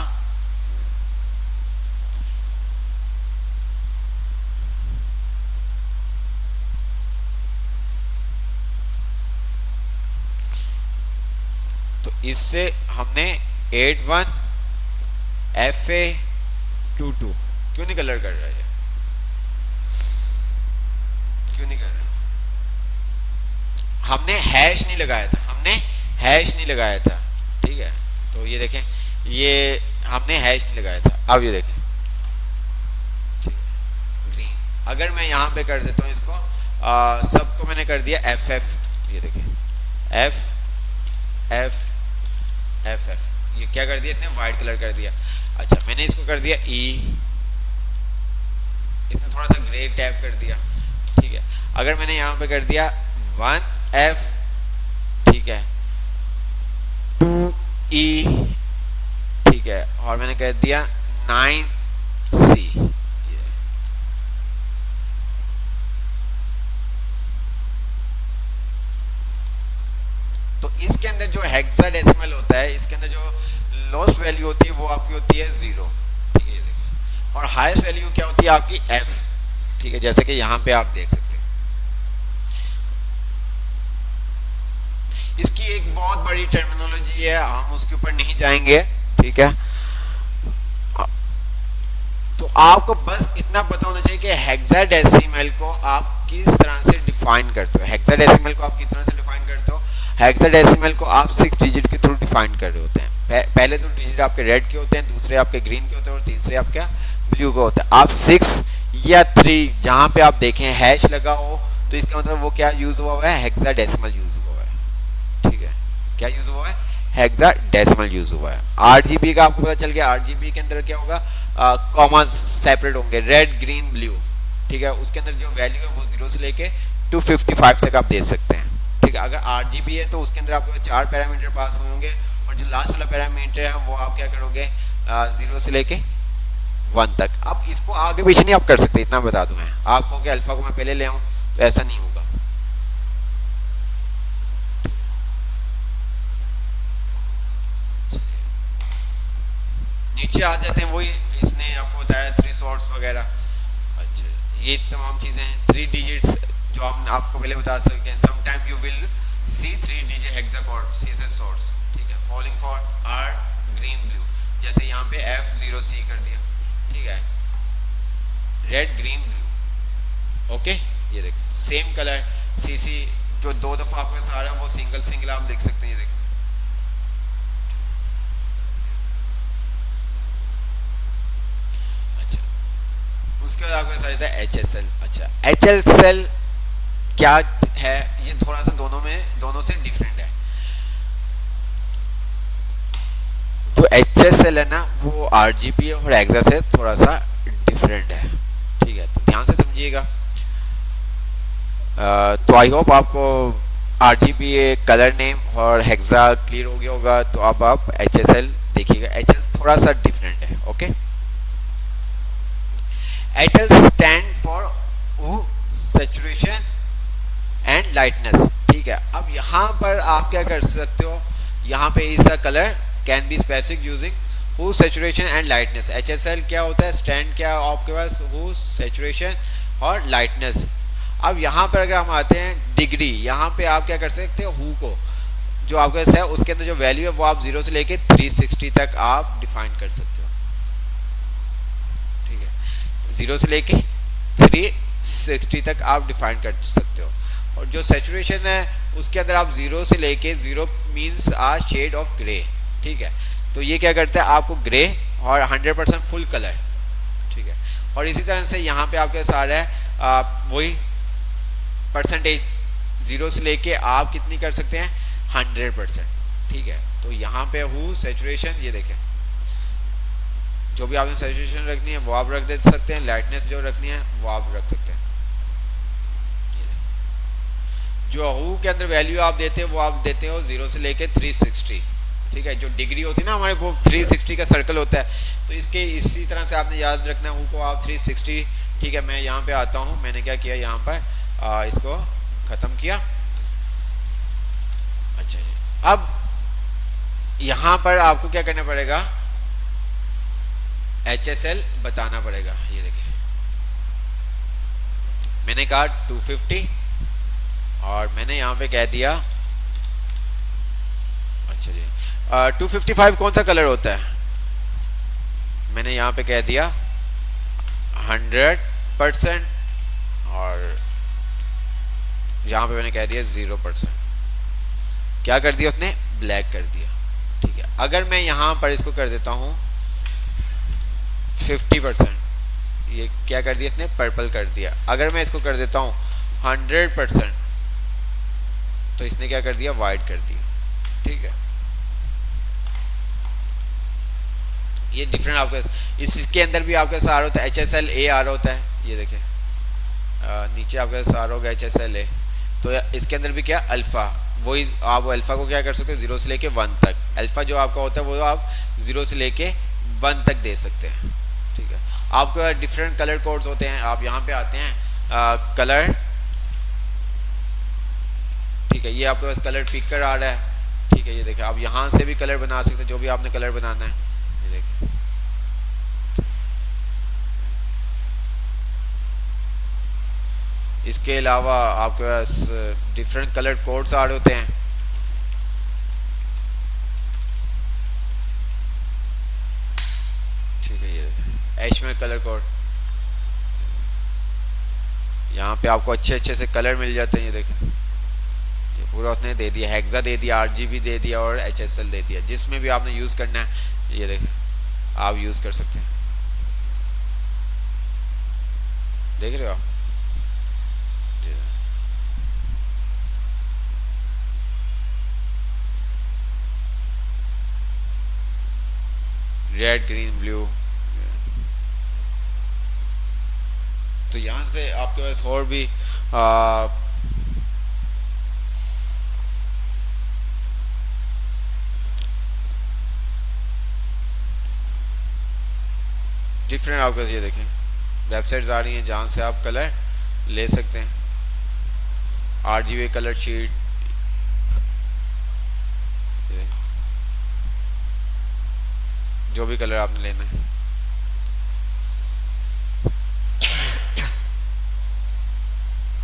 तो इससे हमने 81 FA 22 क्यों नहीं कलर कर रहा है, क्यों नहीं कर रहा, हमने हैश नहीं लगाया था, हमने हैश नहीं लगाया था, ठीक है। तो ये देखें, ये हमने हैश नहीं लगाया था। अब ये देखें, ठीक है, ग्रीन। अगर मैं यहाँ पे कर देता हूँ इसको, सबको मैंने कर दिया एफ एफ, ये देखें एफ एफ एफ एफ, ये क्या कर दिया इसने, वाइट कलर कर दिया। अच्छा, मैंने इसको कर दिया ई, इसने थोड़ा सा ग्रे टैप कर दिया, ठीक है। अगर मैंने यहाँ पे कर दिया 1F, ठीक है, 2E, ठीक है, और मैंने कह दिया 9C, तो इसके अंदर जो हेक्साडेसिमल होता है, इसके अंदर जो लोएस्ट वैल्यू होती है वो आपकी होती है 0, ठीक है, ये देखिए। और हाईएस्ट वैल्यू क्या होती है आपकी F, ठीक है, जैसे कि यहाँ पे आप देख सकते हैं। इसकी एक बहुत बड़ी टर्मिनोलॉजी है, हम उसके ऊपर नहीं जाएंगे, ठीक है। तो आपको बस इतना पता होना चाहिए कि हेक्साडेसिमल को आप किस तरह से डिफाइन करते हो। हेक्साडेसिमल को आप किस तरह से डिफाइन करते हो? हेक्साडेसिमल को आप 6 डिजिट के थ्रू डिफाइन कर रहे होते हैं। पहले तो डिजिट आपके रेड के होते हैं, दूसरे आपके ग्रीन के होते हैं और तीसरे आपके ब्लू के होते हैं। आप 6 या 3 जहां पे आप देखें हैश लगा हो तो इसका मतलब वो क्या यूज हुआ है, हेक्साडेसिमल यूज हुआ है, ठीक है। क्या यूज हुआ है, हेक्साडेसिमल यूज हुआ है। RGB का आपको पता चल गया, RGB के अंदर क्या होगा, कॉमा सेपरेट होंगे, रेड ग्रीन ब्लू, ठीक है। उसके अंदर जो वैल्यू है वो 0 से लेके 255 तक आप दे सकते हैं, ठीक है। अगर RGB है तो उसके अंदर आपको 4 पैरामीटर पास होंगे और जो लास्ट वाला पैरामीटर है वो आप क्या करोगे, 0 से लेके 1 तक। अब इसको आगे पीछे नहीं आप कर सकते, इतना बता दूं मैं आपको कि अल्फा को मैं पहले ले आऊं तो ऐसा नहीं होगा। नीचे आ जाते हैं, वही इसने आपको बताया 3 शॉर्ट्स वगैरह। अच्छा, ये तमाम चीजें 3 डिजिट्स जो हम आपको पहले बता सकते हैं। Some time you will see 3 digit hexacode CSS shorts, ठीक है, following for R green blue, जैसे यहाँ पे F0C कर दिया, ठीक है, रेड ग्रीन ब्लू, ओके। ये देखिए सेम कलर CC जो 2 दफा आपके सारा वो सिंगल आप देख सकते हैं, ये देखिए। उसके बाद आपके साथ है HSL। अच्छा, HSL क्या है, ये थोड़ा सा दोनों से डिफरेंट है। जो HSL है ना वो RGB और हेक्सा से थोड़ा सा डिफरेंट है, ठीक है, तो ध्यान से समझिएगा। तो आई होप आपको RGB कलर नेम और हेक्सा क्लियर हो गया होगा। तो अब आप HSL देखिएगा, HSL थोड़ा सा डिफरेंट है, okay. HL stand for saturation and lightness, ठीक है। अब यहाँ पर आप क्या कर सकते हो, यहाँ पे इसका colour can be specific using who saturation and lightness. HSL क्या होता है, स्टैंड क्या आपके पास, हु सैचुरेशन और लाइटनेस। अब यहाँ पर अगर हम आते हैं डिग्री, यहाँ पे आप क्या कर सकते हो, हु को जो आपके पास है उसके अंदर जो वैल्यू है वो आप 0 से लेके 360 तक आप डिफाइन कर सकते हो, 0 से लेके 360 तक आप डिफाइन कर सकते हो। और जो सैचुरेशन है उसके अंदर आप 0 से लेके 0 means a shade of grey, ठीक है। तो ये क्या करता है आपको ग्रे और 100% फुल कलर, ठीक है। और इसी तरह से यहाँ पे आपके सारा है वही परसेंटेज 0 से लेके आप कितनी कर सकते हैं 100%, ठीक है। तो यहाँ पे हु सैचुरेशन, ये देखें जो भी आपने सैचुरेशन रखनी है वो आप रख दे सकते हैं, लाइटनेस जो रखनी है वो आप रख सकते हैं। जो हु के अंदर वैल्यू आप देते हैं वो आप देते हो 0 से लेके 360, ठीक है। जो डिग्री होती है ना हमारे वो 360 का सर्कल होता है, तो इसके इसी तरह से आपने याद रखना है हु को आप 360, ठीक है। मैं यहाँ पे आता हूँ, मैंने क्या किया यहाँ पर इसको ख़त्म किया। अच्छा जी, अब यहाँ पर आपको क्या करना पड़ेगा, HSL बताना पड़ेगा। ये देखिए मैंने कहा 250 और मैंने यहाँ पे कह दिया, अच्छा जी 255 कौन सा कलर होता है, मैंने यहाँ पे कह दिया 100% और यहाँ पे मैंने कह दिया 0%, क्या कर दिया उसने, ब्लैक कर दिया। ठीक है, अगर मैं यहाँ पर इसको कर देता हूँ 50%, ये क्या कर दिया इसने, पर्पल कर दिया। अगर मैं इसको कर देता हूँ 100%, तो इसने क्या कर दिया, वाइट कर दिया। ठीक है, ये डिफरेंट आपके इसके अंदर भी आपके सारा होता है, HSLA आ रहा होता है, ये देखें नीचे आपके सारा होगा HSLA। तो इसके अंदर भी क्या, अल्फ़ा, वही आप अल्फ़ा को क्या कर सकते हो, 0 से लेके 1 तक। अल्फ़ा जो आपका होता है वो आप 0 से लेके 1 तक दे सकते हैं। ठीक है, आपके डिफरेंट कलर कोड्स होते हैं। आप यहाँ पे आते हैं कलर, ठीक है, ये आपके पास कलर पिकर आ रहा है। ठीक है, ये देखें, आप यहाँ से भी कलर बना सकते हैं, जो भी आपने कलर बनाना है, ये देखें। इसके अलावा आपके पास डिफरेंट कलर कोड्स आ रहे होते हैं। ठीक है, ये HTML कलर कोड, यहाँ पे आपको अच्छे अच्छे से कलर मिल जाते हैं। ये देखें, ये पूरा उसने दे दिया, हेक्सा दे दिया, RGB दे दिया और HSL दे दिया। जिसमें भी आपने यूज़ करना है, ये देखें, आप यूज़ कर सकते हैं। देख रहे हो आप, रेड, ग्रीन, ब्लू। तो यहाँ से आपके पास और भी डिफरेंट आपके पास, ये देखें, वेबसाइट्स आ रही हैं जहाँ से आप कलर ले सकते हैं। RGB कलर शीट, जो भी कलर आपने लेना है।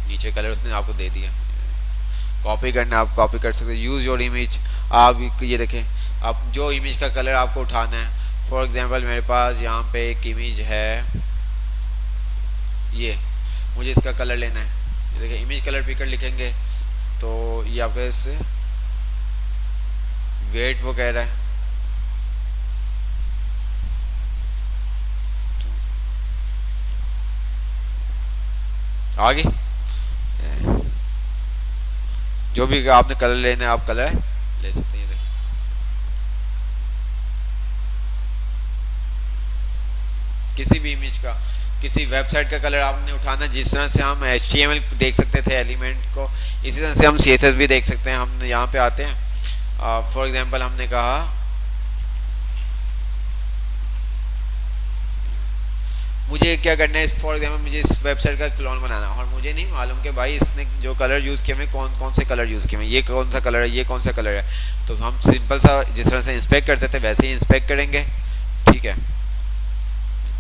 नीचे कलर उसने आपको दे दिया, कॉपी करना आप कॉपी कर सकते हैं। यूज़ योर इमेज, आप ये देखें, आप जो इमेज का कलर आपको उठाना है। फॉर एग्जांपल मेरे पास यहाँ पे एक इमेज है, ये मुझे इसका कलर लेना है। ये देखिए, इमेज कलर पिकर लिखेंगे तो ये आपके इससे वेट वो कह रहा है, आगे जो भी आपने कलर लेना है आप कलर ले सकते हैं। देखिए, किसी भी इमेज का, किसी वेबसाइट का कलर आपने उठाना, जिस तरह से हम HTML देख सकते थे एलिमेंट को, इसी तरह से हम CSS भी देख सकते हैं। हम यहाँ पे आते हैं, फॉर एग्जांपल हमने कहा मुझे क्या करना है, फॉर एग्जांपल मुझे इस वेबसाइट का क्लोन बनाना है और मुझे नहीं मालूम कि भाई इसने जो कलर यूज़ किए हैं कौन कौन से कलर यूज़ किए हैं, ये कौन सा कलर है, ये कौन सा कलर है। तो हम सिंपल सा जिस तरह से इंस्पेक्ट करते थे वैसे ही इंस्पेक्ट करेंगे। ठीक है,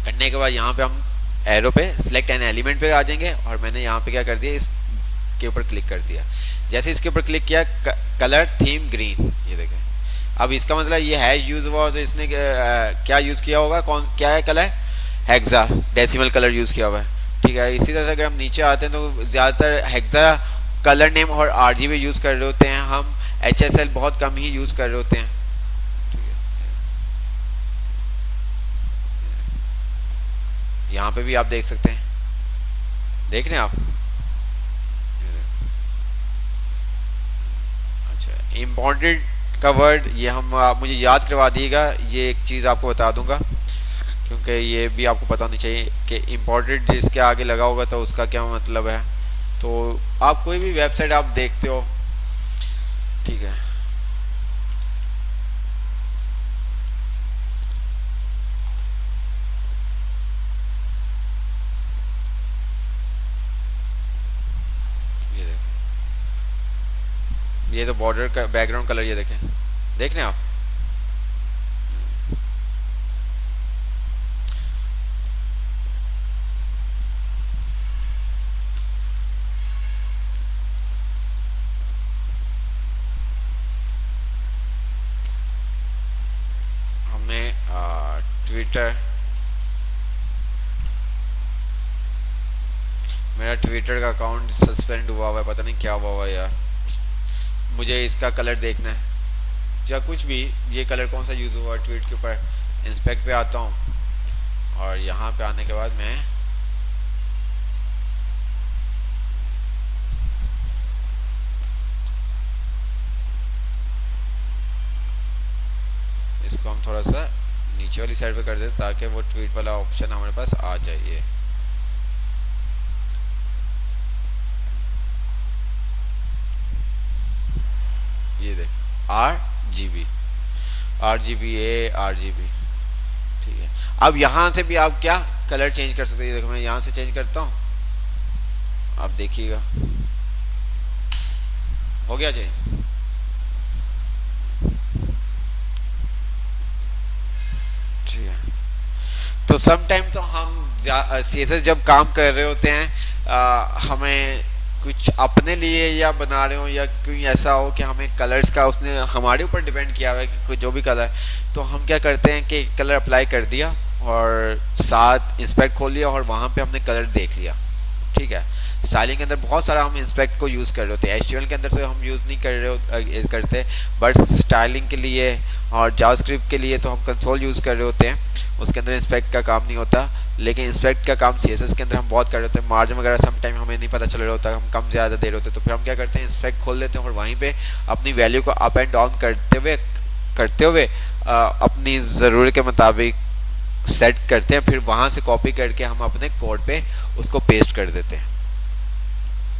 करने के बाद यहाँ पे हम एरो पे सिलेक्ट एन एलिमेंट पे आ जाएंगे और मैंने यहाँ पे क्या कर दिया, इसके ऊपर क्लिक कर दिया। जैसे इसके ऊपर क्लिक किया, कलर थीम ग्रीन, ये देखें। अब इसका मतलब ये हैश यूज़ हुआ, तो इसने क्या यूज़ किया होगा, कौन क्या है colour, hexa decimal colour use किया हुआ है। ठीक है, इसी तरह से अगर हम नीचे आते हैं तो ज़्यादातर हेक्सा कलर नेम और RGB यूज़ कर रहे होते हैं, हम HSL बहुत कम ही यूज़ कर रहे होते हैं। यहाँ पे भी आप देख सकते हैं, देख रहे हैं आप। अच्छा, इम्पोर्टेंट का वर्ड ये हम आप मुझे याद करवा दिएगा, ये एक चीज़ आपको बता दूंगा क्योंकि ये भी आपको पता होनी चाहिए कि इम्पोर्टेंट जिसके आगे लगा होगा तो उसका क्या मतलब है। तो आप कोई भी वेबसाइट आप देखते हो, ठीक है, ये तो बॉर्डर का बैकग्राउंड कलर, ये देखें, देख रहे हैं आप। हमने ट्विटर मेरा ट्विटर का अकाउंट सस्पेंड हुआ है, पता नहीं क्या हुआ यार। मुझे इसका कलर देखना है या कुछ भी, ये कलर कौन सा यूज़ हुआ ट्वीट के ऊपर। इंस्पेक्ट पे आता हूँ और यहाँ पे आने के बाद मैं इसको हम थोड़ा सा नीचे वाली साइड पे कर दें ताकि वो ट्वीट वाला ऑप्शन हमारे पास आ जाए। ये देख RGB ठीक है। अब यहाँ से भी आप क्या कलर चेंज कर सकते हैं। देखो मैं यहाँ से चेंज करता हूँ, आप देखिएगा हो गया चेंज। ठीक है, तो सम टाइम तो हम CSS जब काम कर रहे होते हैं हमें कुछ अपने लिए या बना रहे हो या कोई ऐसा हो कि हमें कलर्स का उसने हमारे ऊपर डिपेंड किया हुआ है कि कोई जो भी कलर, तो हम क्या करते हैं कि कलर अप्लाई कर दिया और साथ इंस्पेक्ट खोल लिया और वहाँ पे हमने कलर देख लिया। ठीक है, स्टाइलिंग के अंदर बहुत सारा हम इंस्पेक्ट को यूज़ कर रहे होते हैं। HTML के अंदर तो हम यूज़ नहीं कर रहे करते, बट स्टाइलिंग के लिए और जावास्क्रिप्ट के लिए तो हम कंसोल यूज़ कर रहे होते हैं। उसके अंदर इंस्पेक्ट का काम नहीं होता, लेकिन इंस्पेक्ट का काम CSS के अंदर हम बहुत कर रहे होते हैं। मार्जिन वगैरह सम टाइम हमें नहीं पता चल रहा होता, हम कम ज़्यादा दे रहे होते हैं, तो फिर हम क्या करते हैं इंस्पेक्ट खोल लेते हैं और वहीं पर अपनी वैल्यू को अप एंड डाउन करते हुए अपनी ज़रूरत के मुताबिक सेट करते हैं। फिर वहाँ से कॉपी करके हम अपने कोड पे उसको पेस्ट कर देते हैं।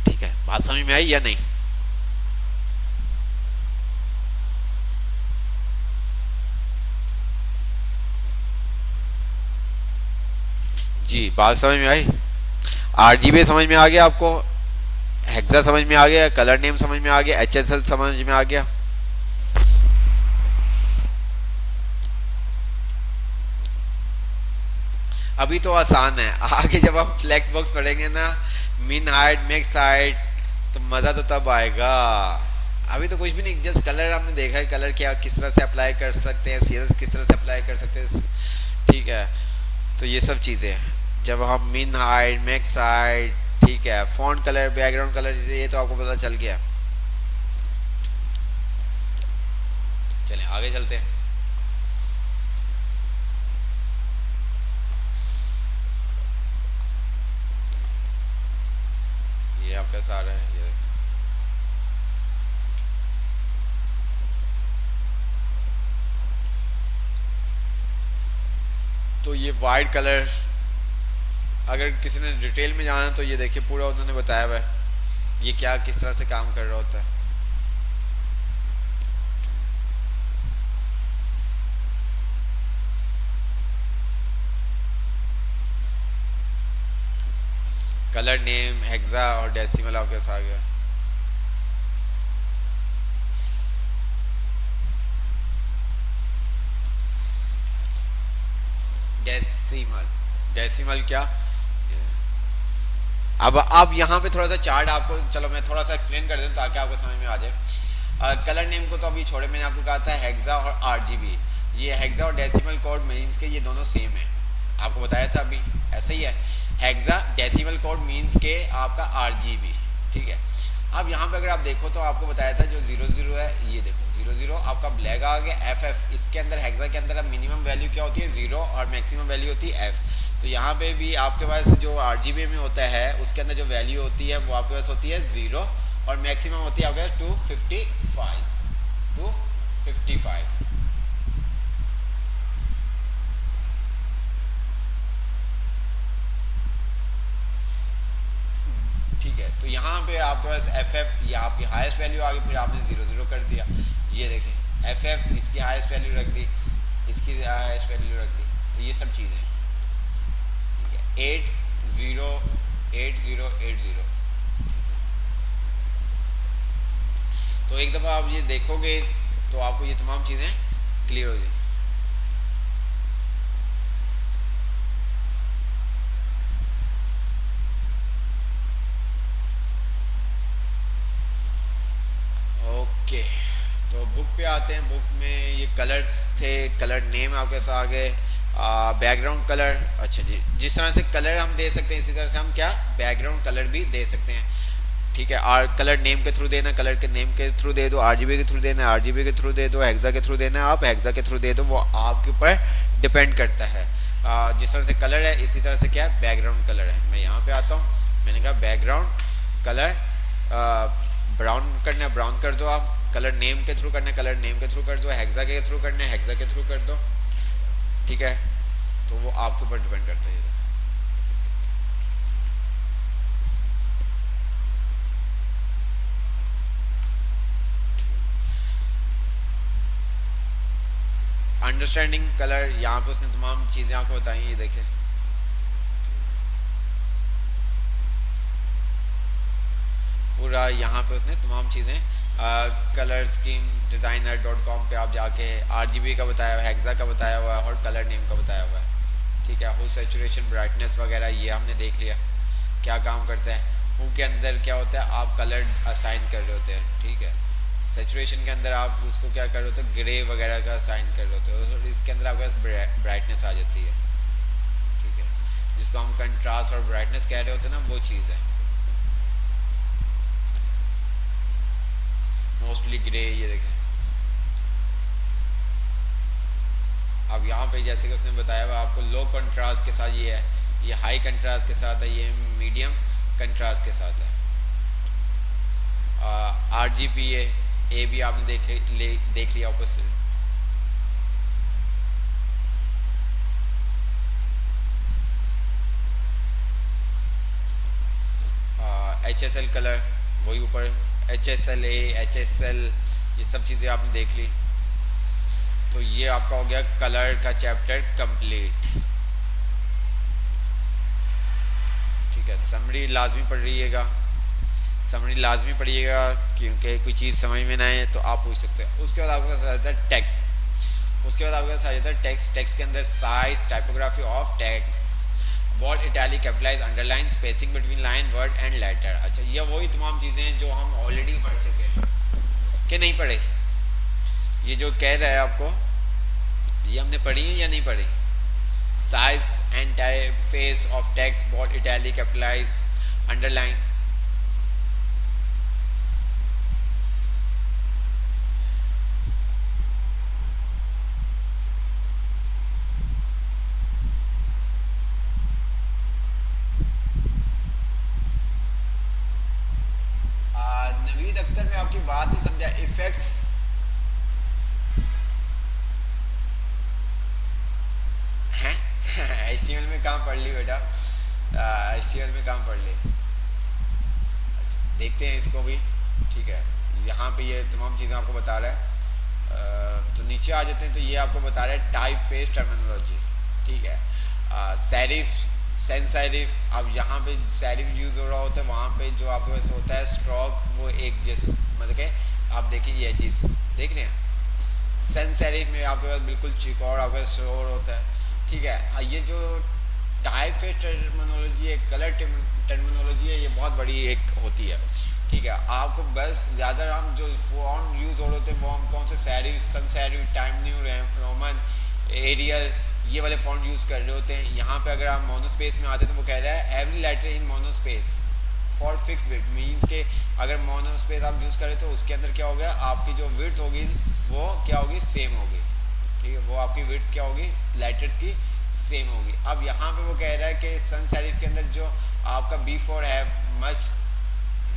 ठीक है, बात समझ में आई या नहीं? जी, बात समझ में आई। RGB समझ में आ गया आपको, हेक्सा समझ में आ गया, कलर नेम समझ में आ गया, HSL समझ में आ गया। अभी तो आसान है, आगे जब हम फ्लेक्स बॉक्स पढ़ेंगे ना, मिन हाइट मैक्स हाइट, तो मज़ा तो तब आएगा। अभी तो कुछ भी नहीं, जस्ट कलर हमने देखा है, कलर क्या किस तरह से अप्लाई कर सकते हैं, CSS किस तरह से अप्लाई कर सकते हैं। ठीक है, तो ये सब चीज़ें जब हम मिन हाइट मैक्स हाइट, ठीक है, फॉन्ट कलर, बैकग्राउंड कलर, ये तो आपको पता चल गया। चलें आगे चलते हैं। ये आपका सारा है, ये तो ये वाइट कलर, अगर किसी ने डिटेल में जाना तो ये देखिए पूरा उन्होंने बताया हुआ है ये क्या किस तरह से काम कर रहा होता है। कलर नेम, हेक्सा और डेसिमल आपके साथ आ गया। डेसिमल क्या, अब यहाँ पे थोड़ा सा चार्ट आपको, चलो मैं थोड़ा सा एक्सप्लेन कर दूँ ताकि आपको समझ में आ जाए। कलर नेम को तो अभी छोड़े, मैंने आपको कहा था हेक्सा और RGB। ये हेक्सा और डेसिमल कोड मीन्स के ये दोनों सेम है, आपको बताया था अभी, ऐसे ही है। हेक्सा डेसिमल कोड मीन्स के आपका RGB। ठीक है, अब यहाँ पे अगर आप देखो तो आपको बताया था जो 00 है, ये देखो 00 आपका ब्लैक आ गया। FF इसके अंदर हेक्सा के अंदर अब मिनिमम वैल्यू क्या होती है 0 और मैक्सिमम वैल्यू होती है F। तो यहाँ पे भी आपके पास जो RGB में होता है उसके अंदर जो वैल्यू होती है वो आपके पास होती है 0 और मैक्सिमम होती है आपके 255। ठीक है, तो यहाँ पे आपके पास FF ये आपकी हाईएस्ट वैल्यू आ गई, फिर आपने 00 कर दिया। ये देखें FF इसकी हाईएस्ट वैल्यू रख दी, इसकी हाईएस्ट वैल्यू रख दी, तो ये सब चीज़ें। ठीक है, 808080। तो एक दफ़ा आप ये देखोगे तो आपको ये तमाम चीज़ें क्लियर हो जाएंगी। तो बुक पे आते हैं। बुक में ये कलर्स थे, कलर नेम आपके साथ आ गए, बैकग्राउंड कलर, अच्छा जी, जिस तरह से कलर हम दे सकते हैं इसी तरह से हम क्या बैकग्राउंड कलर भी दे सकते हैं। ठीक है, और कलर नेम के थ्रू देना, कलर के नेम के थ्रू दे दो, आरजीबी के थ्रू देना आरजीबी के थ्रू दे दो, हेक्सा के थ्रू देना आप हेक्सा के थ्रू दे दो, वो आपके ऊपर डिपेंड करता है। जिस तरह से कलर है इसी तरह से क्या बैकग्राउंड कलर है। मैं यहाँ पे आता हूँ, मैंने कहा बैकग्राउंड कलर ब्राउन करना है ब्राउन कर दो आप, कलर नेम के थ्रू करना है कलर नेम के थ्रू कर दो, हेक्सा के थ्रू करना है हेक्सा के थ्रू कर दो। ठीक है, तो वो आपके ऊपर डिपेंड करता है। अंडरस्टैंडिंग कलर, यहाँ पे उसने तमाम चीज़ें आपको बताई, ये देखें पूरा यहाँ पे उसने तमाम चीज़ें कलर स्कीम डिज़ाइनर .com पे आप जाके आरजीबी का बताया हुआ है, हेक्सा का बताया हुआ है और कलर नेम का बताया हुआ है। ठीक है, हु सैचुरेशन ब्राइटनेस वगैरह ये हमने देख लिया क्या काम करता है। हु के अंदर क्या होता है, आप कलर असाइन कर रहे होते हैं। ठीक है, सैचुरेशन के अंदर आप उसको क्या कर रहे होते हो, ग्रे वगैरह का असाइन कर रहे होते हो, और इसके अंदर आपके पास ब्राइटनेस आ जाती है। ठीक है, जिसको हम कंट्रास्ट और ब्राइटनेस कह रहे होते हैं ना, वो चीज़ है मोस्टली ग्रे। ये देखें, अब यहाँ पे जैसे कि उसने बताया हुआ आपको लो कंट्रास्ट के साथ ये है, ये हाई कंट्रास्ट के साथ है, ये मीडियम कंट्रास्ट के साथ है। RGBA ए भी आपने देख लिया आपको। HSL कलर वही ऊपर, HSLA HSL ये सब चीज़ें आपने देख ली। तो ये आपका हो गया कलर का चैप्टर कंप्लीट। ठीक है, समरी लाजमी पढ़ रहिएगा, समरी लाजमी पढ़िएगा, क्योंकि कोई चीज़ समझ में ना आए तो आप पूछ सकते हैं। उसके बाद आपके पास आ जाता है टेक्स्ट, उसके बाद आपके पास आ जाता है टेक्स्ट। टेक्स्ट के अंदर size, typography of text, bold, italic, capitalise, underline, spacing between line, word and letter. अच्छा, ये वही तमाम चीज़ें हैं जो हम ऑलरेडी पढ़ चुके हैं कि नहीं पढ़े। ये जो कह रहा है आपको, ये हमने पढ़ी है या नहीं पढ़ी। Size and typeface of text, bold, italic, capitalise, underline. Naveed Akhtar, मैं आपकी बात नहीं समझा। इफेक्ट्स, हैं HTML में काम पढ़ ली बेटा, HTML में काम पढ़ ली। अच्छा, देखते हैं इसको भी। ठीक है, यहाँ पे ये तमाम चीज़ें आपको बता रहा है। तो नीचे आ जाते हैं, तो ये आपको बता रहा है टाइप फेस टर्मिनोलॉजी। ठीक है, सेरिफ, सेंस सेरिफ। अब यहाँ पे सेरिफ यूज़ हो रहा होता है, वहाँ पे जो आपके पास होता है स्ट्रोक, वो एक जिस मतलब के आप देखिए ये जिस देख रहे हैं, सेंस सेरिफ में आपके पास बिल्कुल चिकौर आपके पास शोर होता है। ठीक है, ये जो टाइप फेस टर्मिनोलॉजी है, कलर टर्मिनोलॉजी है, ये बहुत बड़ी एक होती है। ठीक है, आपको बस ज़्यादा हम जो फॉन्ट यूज़ हो रहे होते हैं वो हम कौन से serif, sans serif, Time New Roman, Arial, ये वाले फॉन्ट यूज़ कर रहे होते हैं। यहाँ पे अगर आप मोनोस्पेस में आते हैं तो वो कह रहा है every letter in monospace for fix width, means के अगर मोनोस्पेस आप यूज़ करें तो उसके अंदर क्या होगा, आपकी जो विड्थ होगी वो क्या होगी, सेम होगी। ठीक है, वो आपकी विड्थ क्या होगी, लेटर्स की सेम होगी। अब यहाँ पे वो कह रहा है कि सन सेरिफ के अंदर जो आपका B4 है मच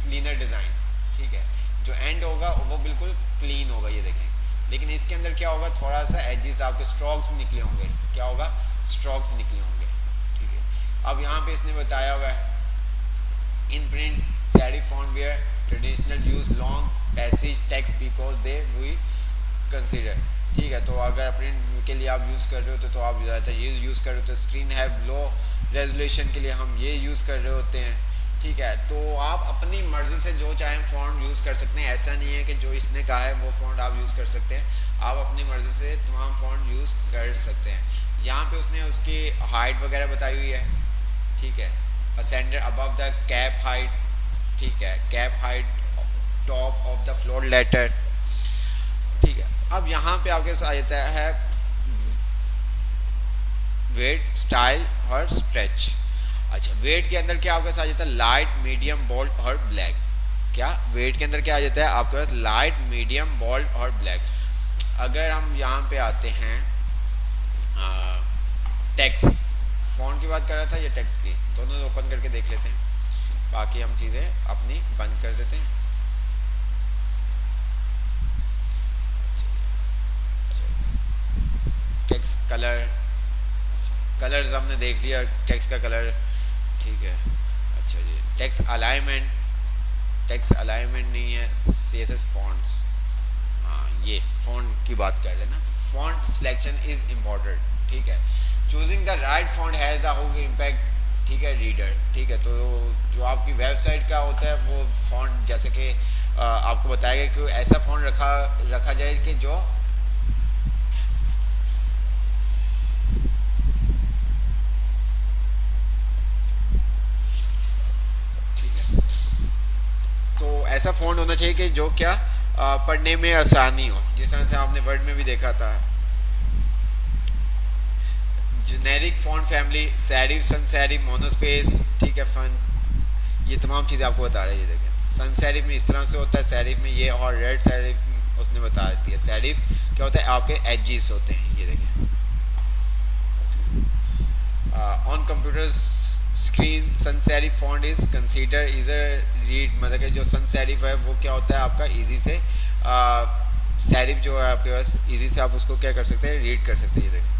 क्लीनर डिज़ाइन। ठीक है, जो एंड होगा वो बिल्कुल क्लीन होगा, ये देखें। लेकिन इसके अंदर क्या होगा, थोड़ा सा एजेस आपके स्ट्रोक्स निकले होंगे। क्या होगा, स्ट्रोक्स निकले होंगे। ठीक है, अब यहाँ पे इसने बताया हुआ है in print serif font where traditional use long passage text because they we consider. ठीक है, तो अगर प्रिंट के लिए आप यूज़ कर रहे होते तो आप ज़्यादातर ये यूज़ कर रहे होते। स्क्रीन है लो रेजोल्यूशन के लिए हम ये यूज़ कर रहे होते हैं। ठीक है, तो आप अपनी मर्ज़ी से जो चाहें फ़ॉन्ट यूज़ कर सकते हैं। ऐसा नहीं है कि जो इसने कहा है वो फ़ॉन्ट आप यूज़ कर सकते हैं, आप अपनी मर्ज़ी से तमाम फ़ॉन्ट यूज़ कर सकते हैं। यहाँ पे उसने उसकी हाइट वगैरह बताई हुई है। ठीक है, ascender above the cap height. ठीक है, cap height top of the floor letter. ठीक है, अब यहाँ पे आपके साथ आ जाता है वेट, स्टाइल और स्ट्रेच। अच्छा, वेट के अंदर क्या आपके पास आ जाता है, लाइट, मीडियम, बोल्ड और ब्लैक। क्या वेट के अंदर क्या आ जाता है आपके पास, लाइट, मीडियम, बोल्ड और ब्लैक। अगर हम यहाँ पे आते हैं टेक्स्ट फ़ॉन्ट की बात कर रहा था या टेक्स्ट की, दोनों ओपन करके देख लेते हैं, बाकी हम चीज़ें अपनी बंद कर देते हैं। टेक्स्ट कलर, कलर्स हमने देख लिया, टेक्स्ट का कलर, ठीक है। अच्छा जी, टेक्स्ट अलाइनमेंट, टेक्स्ट अलाइनमेंट नहीं है, CSS फॉन्ट्स, हाँ ये फॉन्ट की बात कर रहे हैं ना। फॉन्ट सिलेक्शन इज इम्पॉर्टेंट, ठीक है। Choosing the right font has the whole impact, ठीक है रीडर, ठीक है। तो जो आपकी वेबसाइट का होता है वो फॉन्ट, जैसे कि आपको बताएगा कि ऐसा फॉन्ट रखा जाए कि जो ऐसा फ़ॉन्ट होना चाहिए कि जो क्या पढ़ने में आसानी हो, जिस तरह से आपने वर्ड में भी देखा था। Generic font family, serif, sans serif, monospace, ठीक है, फन, ये तमाम चीज़ें आपको बता रही है। देखें sans serif में इस तरह से होता है, सेरिफ में ये, और रेड सेरिफ उसने बता दी है। सेरिफ क्या होता है, आपके एजेस होते हैं, ये देखें। On computer screen sans serif font is consider इधर रीड, मतलब कि जो sans serif है वो क्या होता है आपका इजी से, सेरिफ जो है आपके पास इजी से आप उसको क्या कर सकते हैं, रीड कर सकते हैं। ये देखें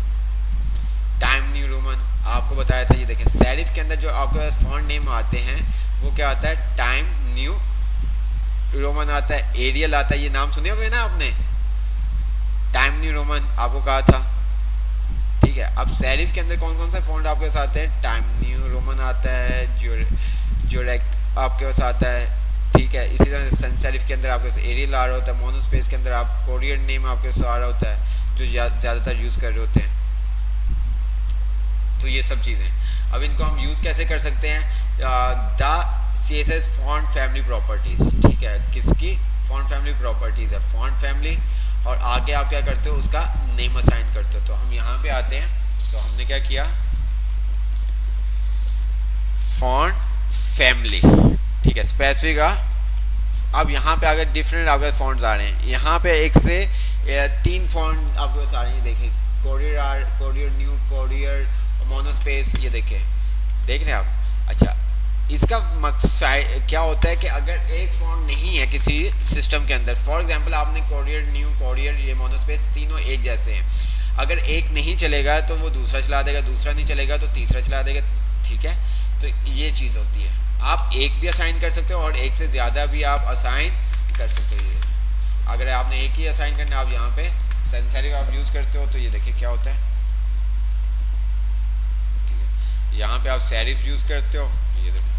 टाइम न्यू रोमन, आपको बताया था, ये देखें सेरिफ के अंदर जो आपके पास फॉन्ट नेम आते हैं वो क्या आता है, टाइम न्यू रोमन आता है, एरियल आता है, ये नाम सुने हुए ना आपने, टाइम न्यू रोमन आपको कहा था, ठीक है। अब सेरिफ के अंदर कौन कौन सा फॉन्ट आपके पास आते हैं, टाइम न्यू रोमन आता है, जोरेक आपके पास आता है, ठीक है। इसी तरह से sans serif के अंदर आपके पास एरियल आ रहा होता है, मोनोस्पेस के अंदर आप कोरियर नेम आपके पास आ रहा होता है, जो ज़्यादातर यूज़ कर रहे होते हैं। तो ये सब चीज़ें अब इनको हम यूज़ कैसे कर सकते हैं, the CSS font family properties, ठीक है। किसकी फॉन्ट फैमिली प्रॉपर्टीज़ है, फॉन्ट फैमिली, और आगे आप क्या करते हो, उसका नेम असाइन करते हो। तो हम यहाँ पे आते हैं, तो हमने क्या किया, फॉन्ट फैमिली, ठीक है, स्पेसिफिक। अब यहाँ पे अगर डिफरेंट आपके फॉन्ट्स आ रहे हैं, यहाँ पे एक से 3 फॉन्ट आपके पास आ रहे हैं, देखें courier, courier new, courier, monospace, ये देखें, देख रहे हैं आप। अच्छा, इसका मकसद क्या होता है कि अगर एक फॉन्ट नहीं है किसी सिस्टम के अंदर, फॉर एग्जांपल आपने कोरियर न्यू, कोरियर, ये मोनोस्पेस, तीनों एक जैसे हैं, अगर एक नहीं चलेगा तो वो दूसरा चला देगा, दूसरा नहीं चलेगा तो तीसरा चला देगा, ठीक है। तो ये चीज़ होती है, आप एक भी असाइन कर सकते हो और एक से ज़्यादा भी आप असाइन कर सकते हो। ये अगर आपने एक ही असाइन करना, आप यहाँ पे sans serif आप यूज़ करते हो, तो ये देखिए क्या होता है, ठीक है। यहाँ पे आप सेरिफ यूज़ करते हो, ये देखिए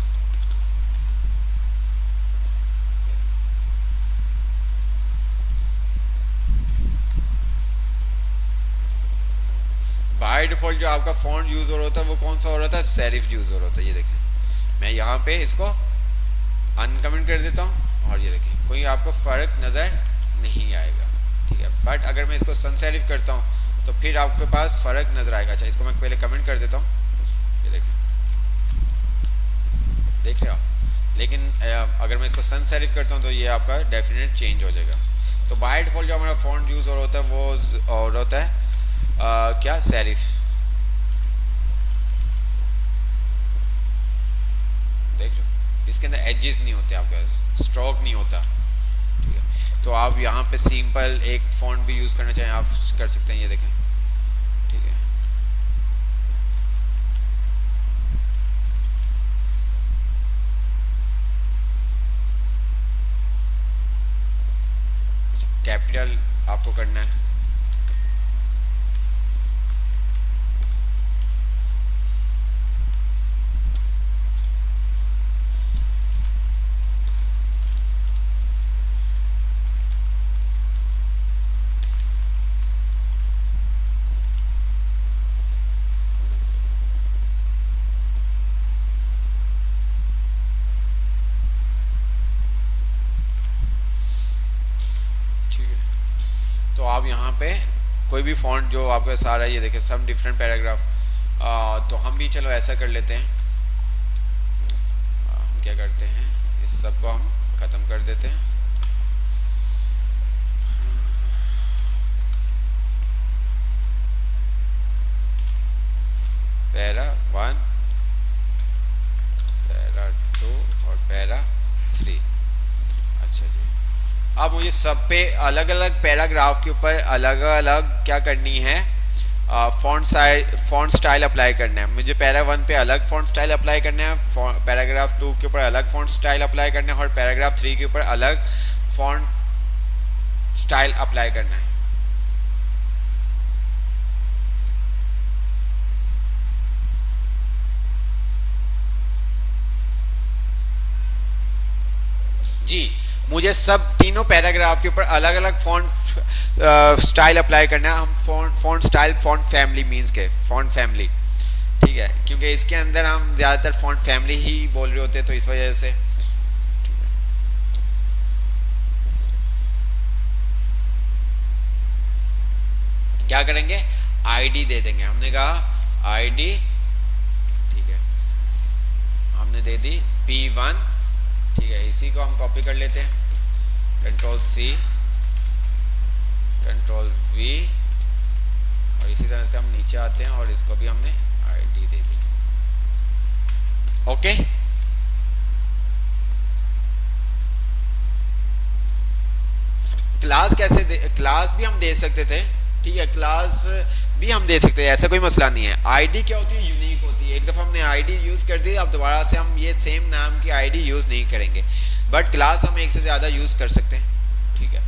बाय डिफ़ॉल्ट जो आपका फॉन्ट यूज़ हो रहा होता है वो कौन सा हो रहा था, सेरिफ यूज़ हो रहा होता है। ये देखें मैं यहाँ पे इसको अनकमेंट कर देता हूँ, और ये देखें कोई आपको फ़र्क नज़र नहीं आएगा, ठीक है। बट अगर मैं इसको sans serif करता हूँ तो फिर आपके पास फ़र्क नज़र आएगा। अच्छा, इसको मैं पहले कमेंट कर देता हूँ, ये देखें, देख रहे हो आप। लेकिन अगर मैं इसको sans serif करता हूँ तो ये आपका डेफिनेट चेंज हो जाएगा। तो बाय डिफ़ॉल्ट जो हमारा फॉन्ट यूज़ हो रहा होता है वो और होता है क्या, सेरिफ, देख लो, इसके अंदर एजेस नहीं होते आपके पास, स्ट्रोक नहीं होता, ठीक है। तो आप यहाँ पे सिंपल एक फॉन्ट भी यूज़ करना चाहें आप कर सकते हैं, ये देखें, ठीक है। कैपिटल आपको करना है, तो आप यहाँ पे कोई भी फॉन्ट जो आपके सारा, ये देखें सम डिफरेंट पैराग्राफ, तो हम भी चलो ऐसा कर लेते हैं। हम क्या करते हैं, इस सब को हम ख़त्म कर देते हैं। पैरा 1, पैरा 2 और पैरा 3। अच्छा जी, अब मुझे सब पे अलग अलग पैराग्राफ के ऊपर अलग अलग क्या करनी है, फॉन्ट स्टाइल अप्लाई करना है। मुझे पैरा 1 पे अलग फॉन्ट स्टाइल अप्लाई करना है, पैराग्राफ 2 के ऊपर अलग फॉन्ट स्टाइल अप्लाई करना है और पैराग्राफ 3 के ऊपर अलग फॉन्ट स्टाइल अप्लाई करना है। जी, मुझे सब तीनों पैराग्राफ के ऊपर अलग अलग फॉन्ट स्टाइल अप्लाई करना है। हम font style font family means के फॉन्ट फैमिली, ठीक है, क्योंकि इसके अंदर हम ज़्यादातर फॉन्ट फैमिली ही बोल रहे होते हैं, तो इस वजह से क्या करेंगे, आईडी दे देंगे। हमने कहा आईडी, ठीक है, हमने दे दी P1, ठीक है। इसी को हम कॉपी कर लेते हैं, कंट्रोल C, कंट्रोल V, और इसी तरह से हम नीचे आते हैं और इसको भी हमने आईडी दे दी। ओके, क्लास कैसे क्लास भी हम दे सकते थे, ठीक है, क्लास भी हम दे सकते हैं, ऐसा कोई मसला नहीं है। आईडी क्या होती है, यूनिक होती है। एक दफ़ा हमने आईडी यूज़ कर दी, अब दोबारा से हम ये सेम नाम की आईडी यूज़ नहीं करेंगे, बट क्लास हम एक से ज़्यादा यूज़ कर सकते हैं, ठीक है।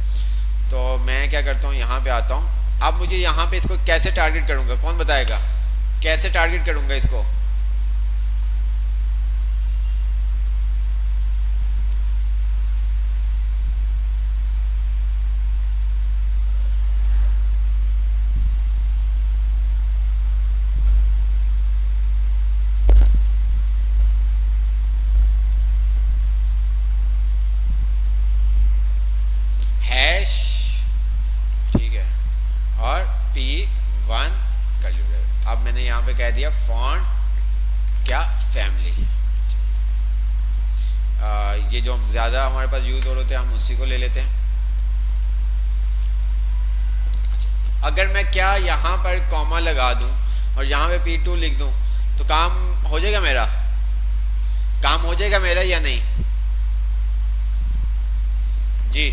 तो मैं क्या करता हूँ, यहाँ पे आता हूँ। अब मुझे यहाँ पे इसको कैसे टारगेट करूँगा, कौन बताएगा, कैसे टारगेट करूँगा इसको? हैश, ठीक है, और P1 कर लीजिए। अब मैंने यहाँ पे कह दिया फॉन्ट क्या फैमिली। ये जो ज़्यादा हमारे पास यूज़ हो रहे थे हम उसी को ले लेते हैं। अगर मैं क्या यहाँ पर कॉमा लगा दूँ और यहाँ पे P2 लिख दूँ तो काम हो जाएगा मेरा, काम हो जाएगा मेरा या नहीं? जी,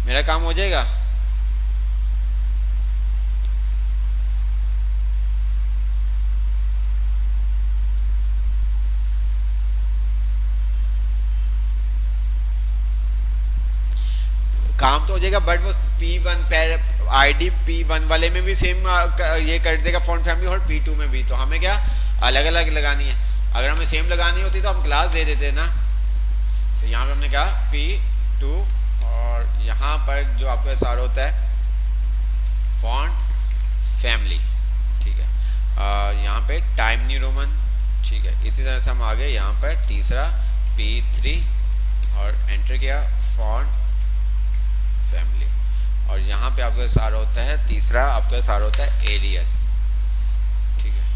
मेरा काम हो जाएगा। काम तो हो जाएगा, बट वो P1 आईडी P1 वाले में भी सेम ये कर देगा फॉन्ट फैमिली, और P2 में भी। तो हमें क्या अलग अलग लगानी है? अगर हमें सेम लगानी होती तो हम क्लास दे देते ना। तो यहाँ पे हमने कहा P2, और यहाँ पर जो आपके पास आ रहा होता है फॉन्ट फैमिली, ठीक है। यहाँ पे टाइम न्यू रोमन, ठीक है। इसी तरह से हम आ गए यहाँ पर तीसरा P3 और एंटर किया फॉन्ट फैमिली, और यहाँ पे आपके पास आ रहा होता है तीसरा, आपके पास आ रहा होता है एरियल, ठीक है।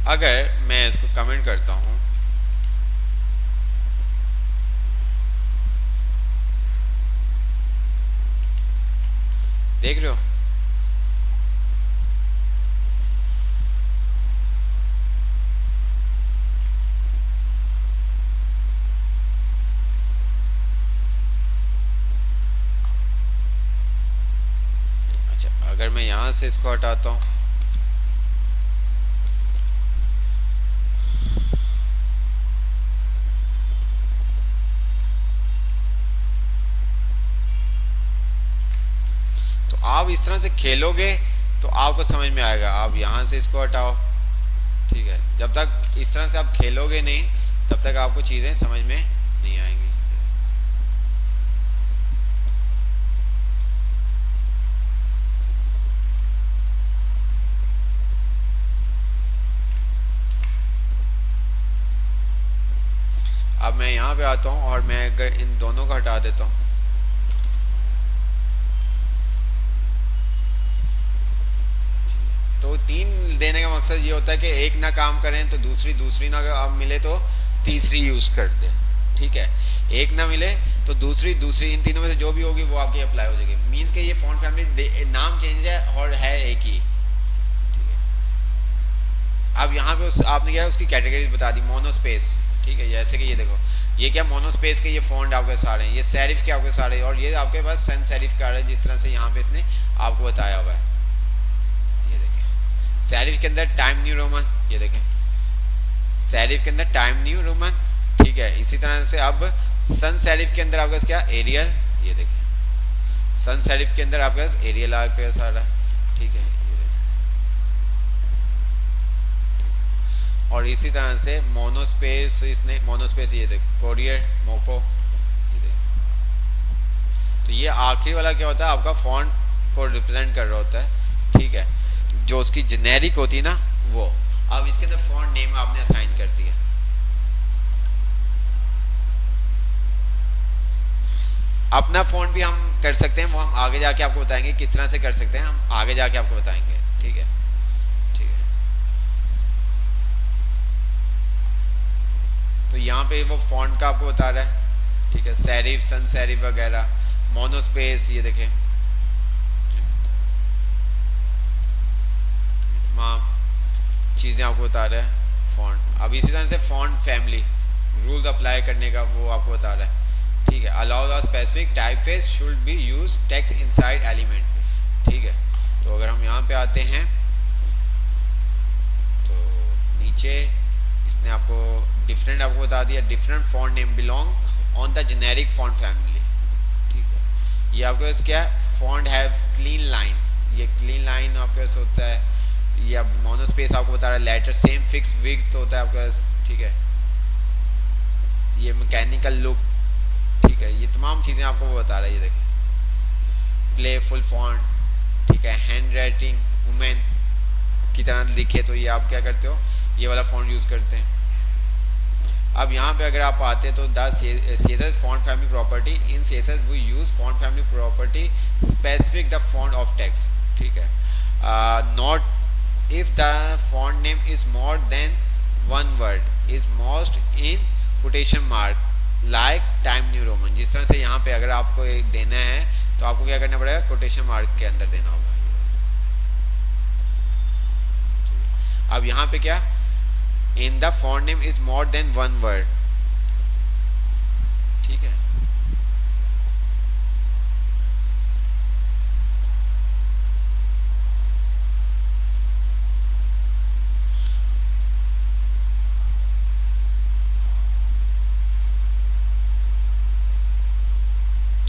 अगर मैं इसको कमेंट करता हूँ, देख रहे हो, अच्छा अगर मैं यहाँ से इसको हटाता हूँ, आप इस तरह से खेलोगे तो आपको समझ में आएगा। आप यहाँ से इसको हटाओ, ठीक है। जब तक इस तरह से आप खेलोगे नहीं तब तक आपको चीज़ें समझ में नहीं आएंगी। यहाँ पे आता हूँ और मैं अगर इन दोनों को हटा देता हूँ, तो 3 देने का मकसद ये होता है कि एक ना काम करें तो दूसरी ना मिले तो तीसरी यूज़ कर दे, ठीक है। एक ना मिले तो दूसरी इन तीनों में से जो भी होगी वो आपकी अप्लाई हो जाएगी। मींस के ये फ़ॉन्ट फैमिली नाम चेंज है और है एक ही, ठीक है। अब यहाँ पे आपने क्या है उसकी कैटेगरीज बता दी, मोनोस्पेस, ठीक है। जैसे कि ये देखो, ये क्या मोनोस्पेस के ये फ़ॉन्ट आपके सारे हैं, ये सेरिफ के आपके सारे, और ये आपके पास सन सेरिफ का है, जिस तरह से यहाँ पे इसने आपको बताया हुआ है। सेरिफ के अंदर टाइम न्यू रोमन, ये देखें सेरिफ के अंदर टाइम न्यू रोमन, ठीक है। इसी तरह से अब सन सेरिफ के अंदर आपके पास क्या एरियल, ये देखें सन सेरिफ के अंदर आपके पास एरियल आपके पास आ रहा है, ठीक है। और इसी तरह से मोनोस्पेस, इसने मोनोस्पेस ये देखो कोरियर मोको, ये देखो। तो ये आखिरी वाला क्या होता है आपका फॉन्ट को रिप्रेजेंट कर रहा होता है, ठीक है, जो उसकी जेनेरिक होती है ना वो। अब इसके अंदर फॉन्ट नेम आपने असाइन कर दिया। अपना फॉन्ट भी हम कर सकते हैं, वो हम आगे जाके आपको बताएंगे किस तरह से कर सकते हैं, हम आगे जाके आपको बताएंगे, ठीक है, ठीक है। तो यहाँ पे वो फॉन्ट का आपको बता रहा है, ठीक है, सेरिफ सन सेरिफ वगैरह, मोनोस्पेस, ये देखें चीज़ें आपको बता रहा है फॉन्ट। अब इसी तरह से फॉन्ट फैमिली रूल्स अप्लाई करने का वो आपको बता रहा है, ठीक है। Allow the specific typeface should be use text inside element, ठीक है। तो अगर हम यहाँ पे आते हैं तो नीचे इसने आपको डिफरेंट आपको बता दिया, different font name belong on the generic font family, ठीक है। ये आपके पास क्या है, फॉन्ट हैव क्लीन लाइन, ये क्लीन लाइन आपके पास होता है। ये अब मोनोस्पेस आपको बता रहा है, लेटर सेम फिक्स विड्थ होता है आपके पास, ठीक है। ये मैकेनिकल लुक, ठीक है, ये तमाम चीज़ें आपको वो बता रहा है। ये देखें प्लेफुल फॉन्ट, ठीक है, हैंड राइटिंग वुमेन की तरह लिखे तो ये आप क्या करते हो, ये वाला फॉन्ट यूज़ करते हैं। अब यहाँ पे अगर आप आते हैं तो the CSS font family property, in CSS we use font family property specific the font of text, ठीक है। Not if the font name is more than one word is most in quotation mark like time new roman। जिस तरह से यहाँ पे अगर आपको एक देना है तो आपको क्या करना पड़ेगा, कोटेशन मार्क के अंदर देना होगा। अब यहाँ पे क्या, in the font name is more than one word, ठीक है।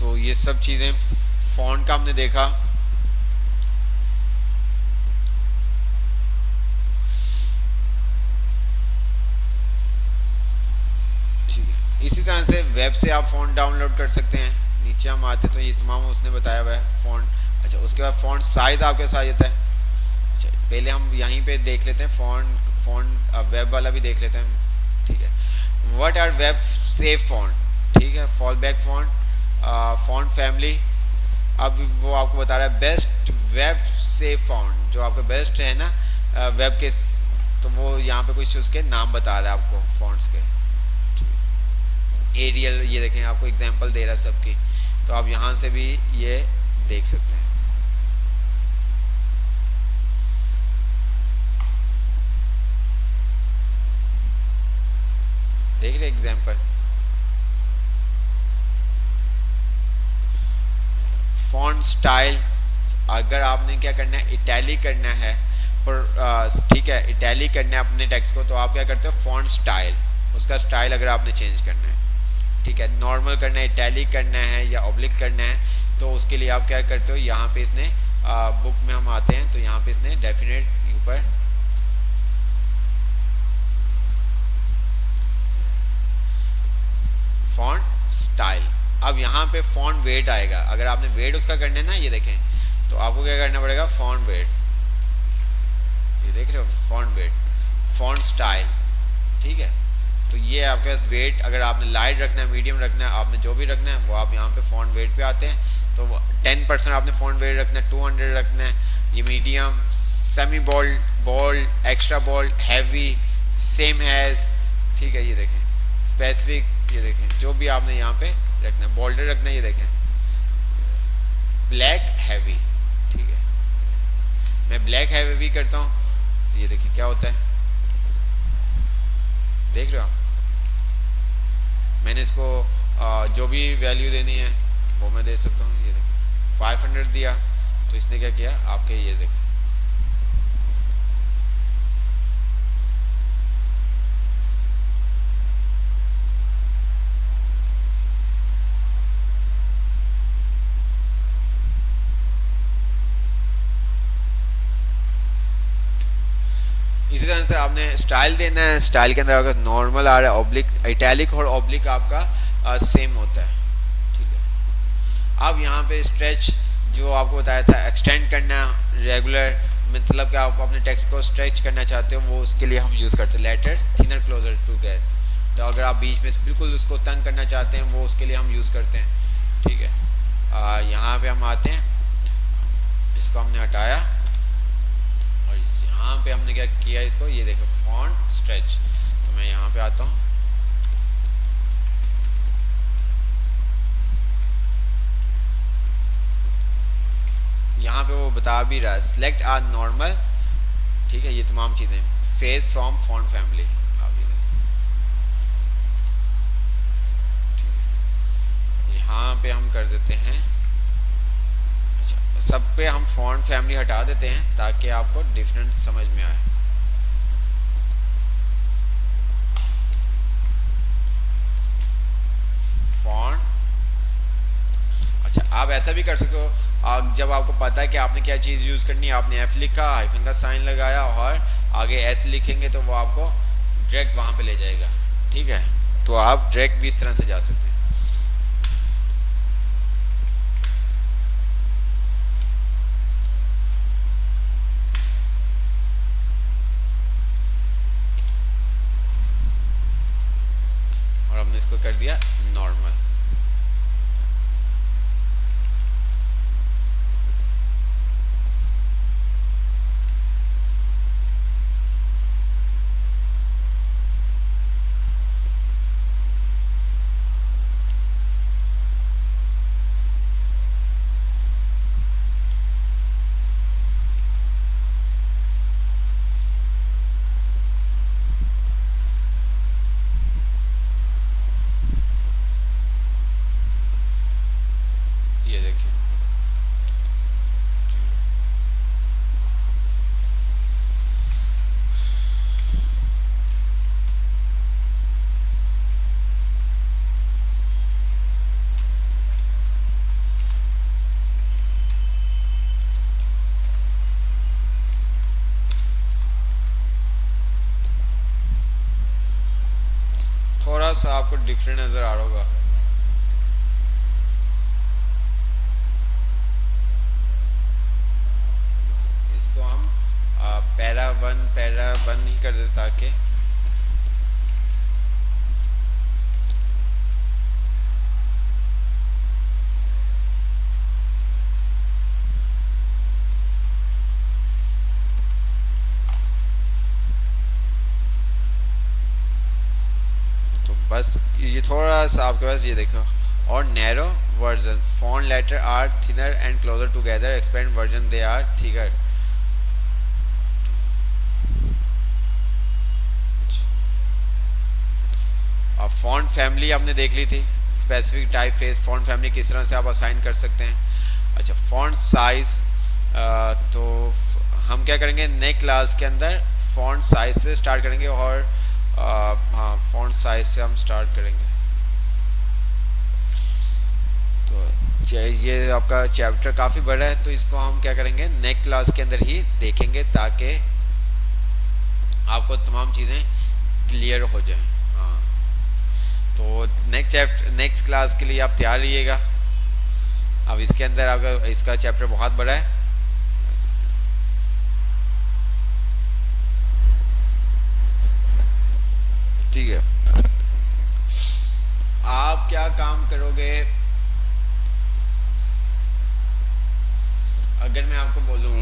तो ये सब चीज़ें फॉन्ट का हमने देखा। ठीक है, इसी तरह से वेब से आप फ़ॉन्ट डाउनलोड कर सकते हैं। नीचे हम आते तो ये तमाम उसने बताया हुआ है फ़ॉन्ट। अच्छा, उसके बाद फ़ॉन्ट साइज़ आपके साथ जाता है। अच्छा, पहले हम यहीं पे देख लेते हैं फ़ॉन्ट वेब वाला भी देख लेते हैं, ठीक है। What are web safe font, ठीक है, fallback font, font family. अब वो आपको बता रहा है बेस्ट वेब सेफ फॉन्ट, जो आपका बेस्ट है ना वेब के, तो वो यहाँ पे कुछ उसके नाम बता रहा है आपको फॉन्ट्स के। एरियल, ये देखें आपको एग्जांपल दे रहा है सबकी, तो आप यहाँ से भी ये देख सकते हैं। देख रहे एग्जांपल। फॉन्ट स्टाइल, अगर आपने क्या करना है, इटैलिक करना है, पर ठीक है, इटैलिक करना है अपने टेक्स्ट को, तो आप क्या करते हो, फॉन्ट स्टाइल, उसका स्टाइल अगर आपने चेंज करना है, ठीक है, नॉर्मल करना है, इटैलिक करना है या ऑब्लिक करना है, तो उसके लिए आप क्या करते हो, यहाँ पे इसने बुक में हम आते हैं तो यहाँ पे इसने डेफिनेट ऊपर फॉन्ट स्टाइल। अब यहाँ पे फॉन्ट वेट आएगा, अगर आपने वेट उसका करना है ना, ये देखें, तो आपको क्या करना पड़ेगा, फॉन्ट वेट, ये देख रहे हो, फॉन्ट वेट, फॉन्ट स्टाइल, ठीक है। तो ये आपके पास वेट, अगर आपने लाइट रखना है, मीडियम रखना है, आपने जो भी रखना है वो आप यहाँ पे फ़ॉन्ट वेट पे आते हैं। तो 10% आपने फ़ॉन्ट वेट रखना है, 200 रखना है। ये medium, semi bold, bold, extra bold, heavy, same has, ठीक है। ये देखें स्पेसिफिक, ये देखें जो भी आपने यहाँ पे रखना है, बोल्डर रखना है, ये देखें ब्लैक हैवी, ठीक है। मैं ब्लैक हैवी भी करता हूँ, ये देखिए क्या होता है, देख रहे हो आप। मैंने इसको जो भी वैल्यू देनी है वो मैं दे सकता हूँ। ये देखिए 500 दिया तो इसने क्या किया आपके, ये देखें इसी तरह से आपने स्टाइल देना है। स्टाइल के अंदर अगर नॉर्मल आ रहा है, ऑब्लिक, इटैलिक और ऑब्लिक आपका सेम होता है, ठीक है। अब यहाँ पे स्ट्रेच जो आपको बताया था, एक्सटेंड करना, रेगुलर, मतलब कि आप अपने टेक्स्ट को स्ट्रेच करना चाहते हो, वो उसके लिए हम यूज़ करते हैं letter thinner closer to get. तो अगर आप बीच में बिल्कुल उसको तंग करना चाहते हैं, वो उसके लिए हम यूज़ करते हैं, ठीक है। यहाँ पे हम आते हैं, इसको हमने हटाया और यहाँ पे हमने क्या किया, इसको ये देखो फॉन्ट स्ट्रेच। तो मैं यहाँ पे आता हूँ, यहाँ पे वो बता भी रहा है सिलेक्ट आ नॉर्मल, ठीक है। ये तमाम चीज़ें फेज फ्रॉम फॉन्ट फैमिली, आप ये देखें, यहाँ पे हम कर देते हैं, अच्छा सब पे हम फॉन्ट फैमिली हटा देते हैं ताकि आपको डिफरेंट समझ में आए। फॉन्ट, अच्छा आप ऐसा भी कर सकते हो, जब आपको पता है कि आपने क्या चीज़ यूज़ करनी है, आपने एफ लिखा, हाइफन का साइन लगाया और आगे एस लिखेंगे तो वो आपको डायरेक्ट वहाँ पे ले जाएगा, ठीक है। तो आप डायरेक्ट भी इस तरह से जा सकते हैं। और हमने इसको कर दिया नॉर्मल। ये देखिए थोड़ा सा आपको डिफरेंट नज़र आ रहा होगा। इसको हम पैरा वन ही कर देते ताकि बस ये थोड़ा सा आपके पास, ये देखो, और narrow version font letter are thinner and closer together, expand version they are thicker. अब फॉन्ट फैमिली आपने देख ली थी, specific typeface font family किस तरह से आप असाइन कर सकते हैं। अच्छा फॉन्ट साइज, तो हम क्या करेंगे नेक्स्ट क्लास के अंदर फॉन्ट साइज से स्टार्ट करेंगे और हाँ फॉन्ट साइज से हम स्टार्ट करेंगे। तो ये आपका चैप्टर काफ़ी बड़ा है तो इसको हम क्या करेंगे नेक्स्ट क्लास के अंदर ही देखेंगे ताकि आपको तमाम चीज़ें क्लियर हो जाए। हाँ तो नेक्स्ट क्लास के लिए आप तैयार रहिएगा। अब इसके अंदर आपका इसका चैप्टर बहुत बड़ा है, ठीक है। आप क्या काम करोगे अगर मैं आपको बोलूँ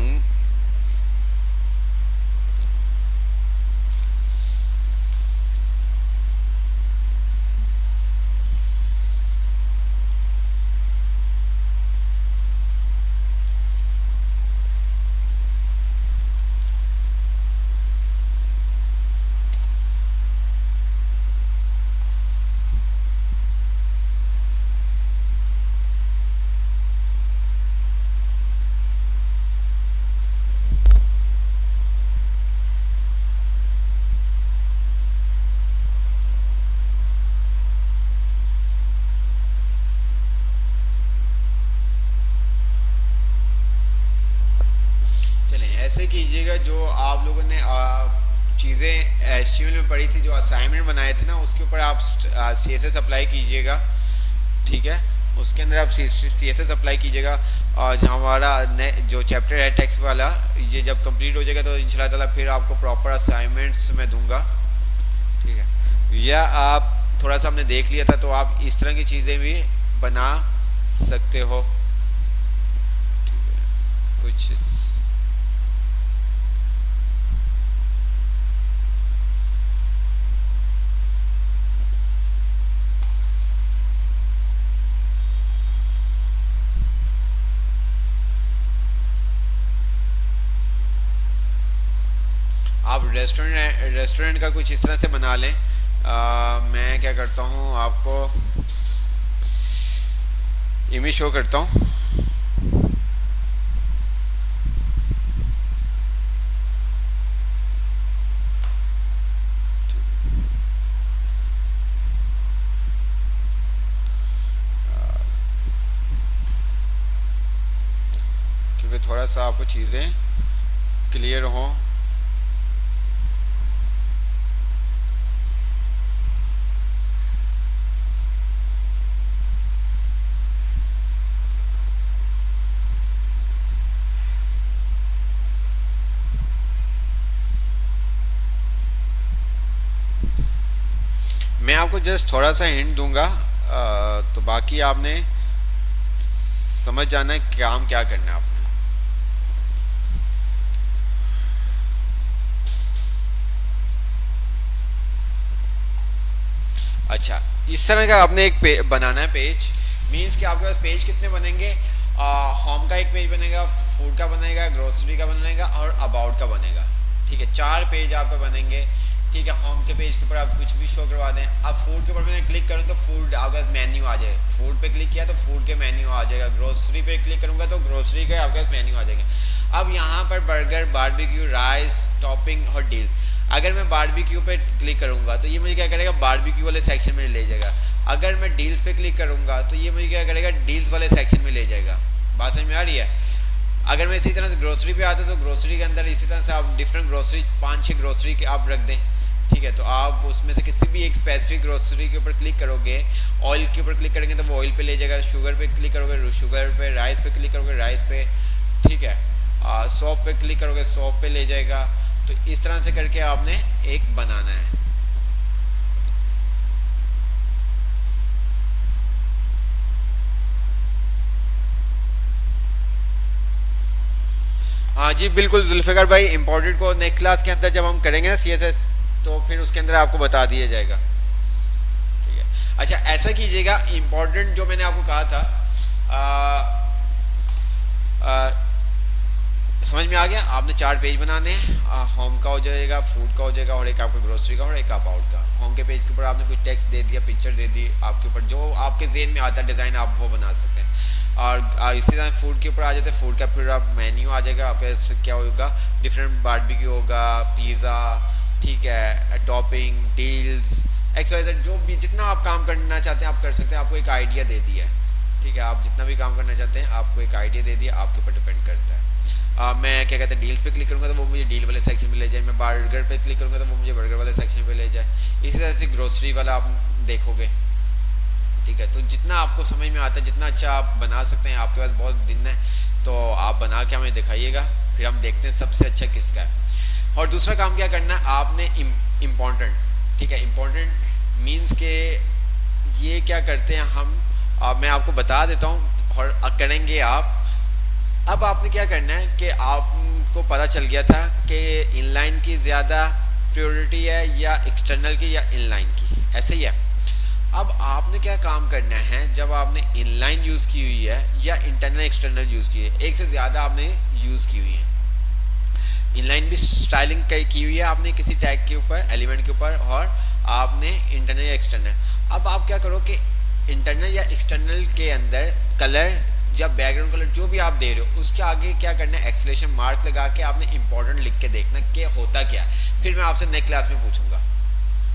ऐसे कीजिएगा जो आप लोगों ने चीज़ें HTML में पढ़ी थी, जो असाइनमेंट बनाए थे ना, उसके ऊपर आप CSS अप्लाई कीजिएगा। ठीक है, उसके अंदर आप CSS अप्लाई कीजिएगा। और जहाँ हमारा जो चैप्टर है टेक्स्ट वाला, ये जब कंप्लीट हो जाएगा तो इंशाल्लाह ताला फिर आपको प्रॉपर असाइनमेंट्स मैं दूंगा। ठीक है, या आप थोड़ा सा हमने देख लिया था तो आप इस तरह की चीज़ें भी बना सकते हो। ठीक है, कुछ आप रेस्टोरेंट का कुछ इस तरह से बना लें। मैं क्या करता हूँ, आपको इमेज शो करता हूँ। क्योंकि थोड़ा सा आपको चीज़ें क्लियर हों। मैं आपको जस्ट थोड़ा सा हिंट दूंगा, तो बाकी आपने समझ जाना है काम क्या करना है आपने। अच्छा, इस तरह का आपने एक बनाना है पेज। मीन्स कि आपके पास पेज कितने बनेंगे, होम का एक पेज बनेगा, फूड का बनेगा, ग्रोसरी का बनेगा और अबाउट का बनेगा। ठीक है, 4 पेज आपके बनेंगे। ठीक है, होम के पेज के ऊपर आप कुछ भी शो करवा दें। अब फूड के ऊपर मैंने क्लिक करूँ तो फूड आपके पास मेन्यू आ जाएगा, फूड पे क्लिक किया तो फूड के मेन्यू आ जाएगा, ग्रोसरी पे क्लिक करूँगा तो ग्रोसरी के आपके पास मेन्यू आ जाएंगे। अब यहाँ पर बर्गर, बारबेक्यू, राइस, टॉपिंग और डील्स। अगर मैं बारबेक्यू पे क्लिक करूँगा तो ये मुझे क्या करेगा, बारबेक्यू वाले सेक्शन में ले जाएगा। अगर मैं डील्स पे क्लिक करूँगा तो ये मुझे क्या करेगा, डील्स वाले सेक्शन में ले जाएगा। बात समझ में आ रही है। अगर मैं इसी तरह से ग्रोसरी पे आता तो ग्रोसरी के अंदर इसी तरह से आप डिफरेंट ग्रोसरी 5-6 ग्रोसरी के आप रख दें। ठीक है, तो आप उसमें से किसी भी एक स्पेसिफिक ग्रोसरी के ऊपर क्लिक करोगे, ऑयल के ऊपर क्लिक करेंगे तो वो ऑयल पे ले जाएगा, शुगर पे क्लिक करोगे शुगर पे, राइस पे क्लिक करोगे राइस पे। ठीक है, सॉप पे क्लिक करोगे सॉप पे ले जाएगा। तो इस तरह से करके आपने एक बनाना है। हाँ जी बिल्कुल जुल्फ़िकार भाई, इम्पोर्टेंट को नेक्स्ट क्लास के अंदर जब हम करेंगे ना CSS, तो फिर उसके अंदर आपको बता दिया जाएगा। ठीक है, अच्छा ऐसा कीजिएगा, इम्पोर्टेंट जो मैंने आपको कहा था समझ में आ गया। आपने 4 पेज बनाने हैं, होम का हो जाएगा, फूड का हो जाएगा और एक आपका ग्रोसरी का और एक अबाउट का। होम के पेज के ऊपर आपने कुछ टेक्स्ट दे दिया, पिक्चर दे दी, आपके ऊपर जो आपके जेहन में आता है डिज़ाइन आप वो बना सकते हैं। और इसी तरह फूड के ऊपर आ जाते हैं, फूड का फिर आप मेन्यू आ जाएगा आपका, क्या होगा, डिफरेंट बारबेक्यू होगा, पिज़्ज़ा, ठीक है, टॉपिंग, डील्स, XYZ, जो भी जितना आप काम करना चाहते हैं आप कर सकते हैं। आपको एक आइडिया दे दिया है। ठीक है, आप जितना भी काम करना चाहते हैं आपको एक आइडिया दे दिया, आपके ऊपर डिपेंड करता है। मैं क्या कहते हैं, डील्स पे क्लिक करूँगा तो वो मुझे डील वाले सेक्शन में ले जाए, मैं बर्गर पे क्लिक करूँगा तो वो मुझे बर्गर वाले सेक्शन पे ले जाए। इसी तरह से ग्रोसरी वाला आप देखोगे। ठीक है, तो जितना आपको समझ में आता है, जितना अच्छा आप बना सकते हैं, आपके पास बहुत दिन है तो आप बना के हमें दिखाइएगा, फिर हम देखते हैं सबसे अच्छा किसका है। और दूसरा काम क्या करना है आपने, इम्पोर्टेंट। ठीक है, इम्पोर्टेंट मीन्स के ये क्या करते हैं हम, मैं आपको बता देता हूँ और करेंगे आप। अब आपने क्या करना है कि आपको पता चल गया था कि इनलाइन की ज़्यादा प्रायोरिटी है या एक्सटर्नल की या इनलाइन की, ऐसे ही है। अब आपने क्या काम करना है, जब आपने इनलाइन यूज़ की हुई है या इंटरनल एक्सटर्नल यूज़ की है, एक से ज़्यादा आपने यूज़ की हुई है। इनलाइन भी स्टाइलिंग की हुई है आपने किसी टैग के ऊपर, एलिमेंट के ऊपर, और आपने इंटरनल या एक्सटर्नल। अब आप क्या करो कि इंटरनल या एक्सटर्नल के अंदर कलर या बैकग्राउंड कलर जो भी आप दे रहे हो उसके आगे क्या करना है, एक्सक्लेमेशन मार्क लगा के आपने इंपॉर्टेंट लिख के देखना कि होता क्या है। फिर मैं आपसे नेक्स्ट क्लास में पूछूंगा।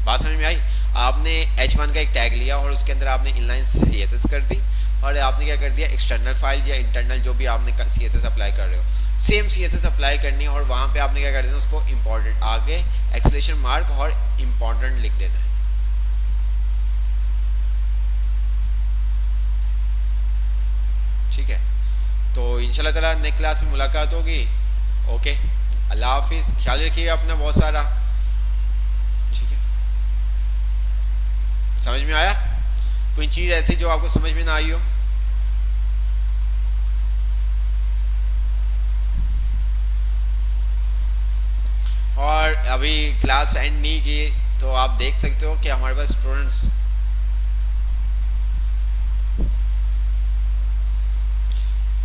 बात समझ में आई? आपने H1 का एक टैग लिया और उसके अंदर आपने इनलाइन CSS कर दी, और आपने क्या कर दिया, एक्सटर्नल फाइल या इंटरनल जो भी आपने CSS अप्लाई कर रहे हो, सेम CSS अप्लाई करनी है, और वहाँ पे आपने क्या कर देना, उसको इंपॉर्टेंट आगे एक्सक्लेमेशन मार्क और इंपॉर्टेंट लिख देना है। ठीक है, तो इंशाल्लाह ताला नेक्स्ट क्लास में मुलाकात होगी। ओके, अल्लाह हाफिज़, ख्याल रखिएगा अपना बहुत सारा। ठीक है, समझ में आया? कोई चीज़ ऐसी जो आपको समझ में ना आई हो? और अभी क्लास एंड नहीं की तो आप देख सकते हो कि हमारे पास स्टूडेंट्स,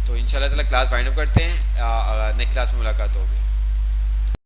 तो इंशाल्लाह ताला क्लास फाइंड अप करते हैं, नेक्स्ट क्लास में मुलाकात होगी।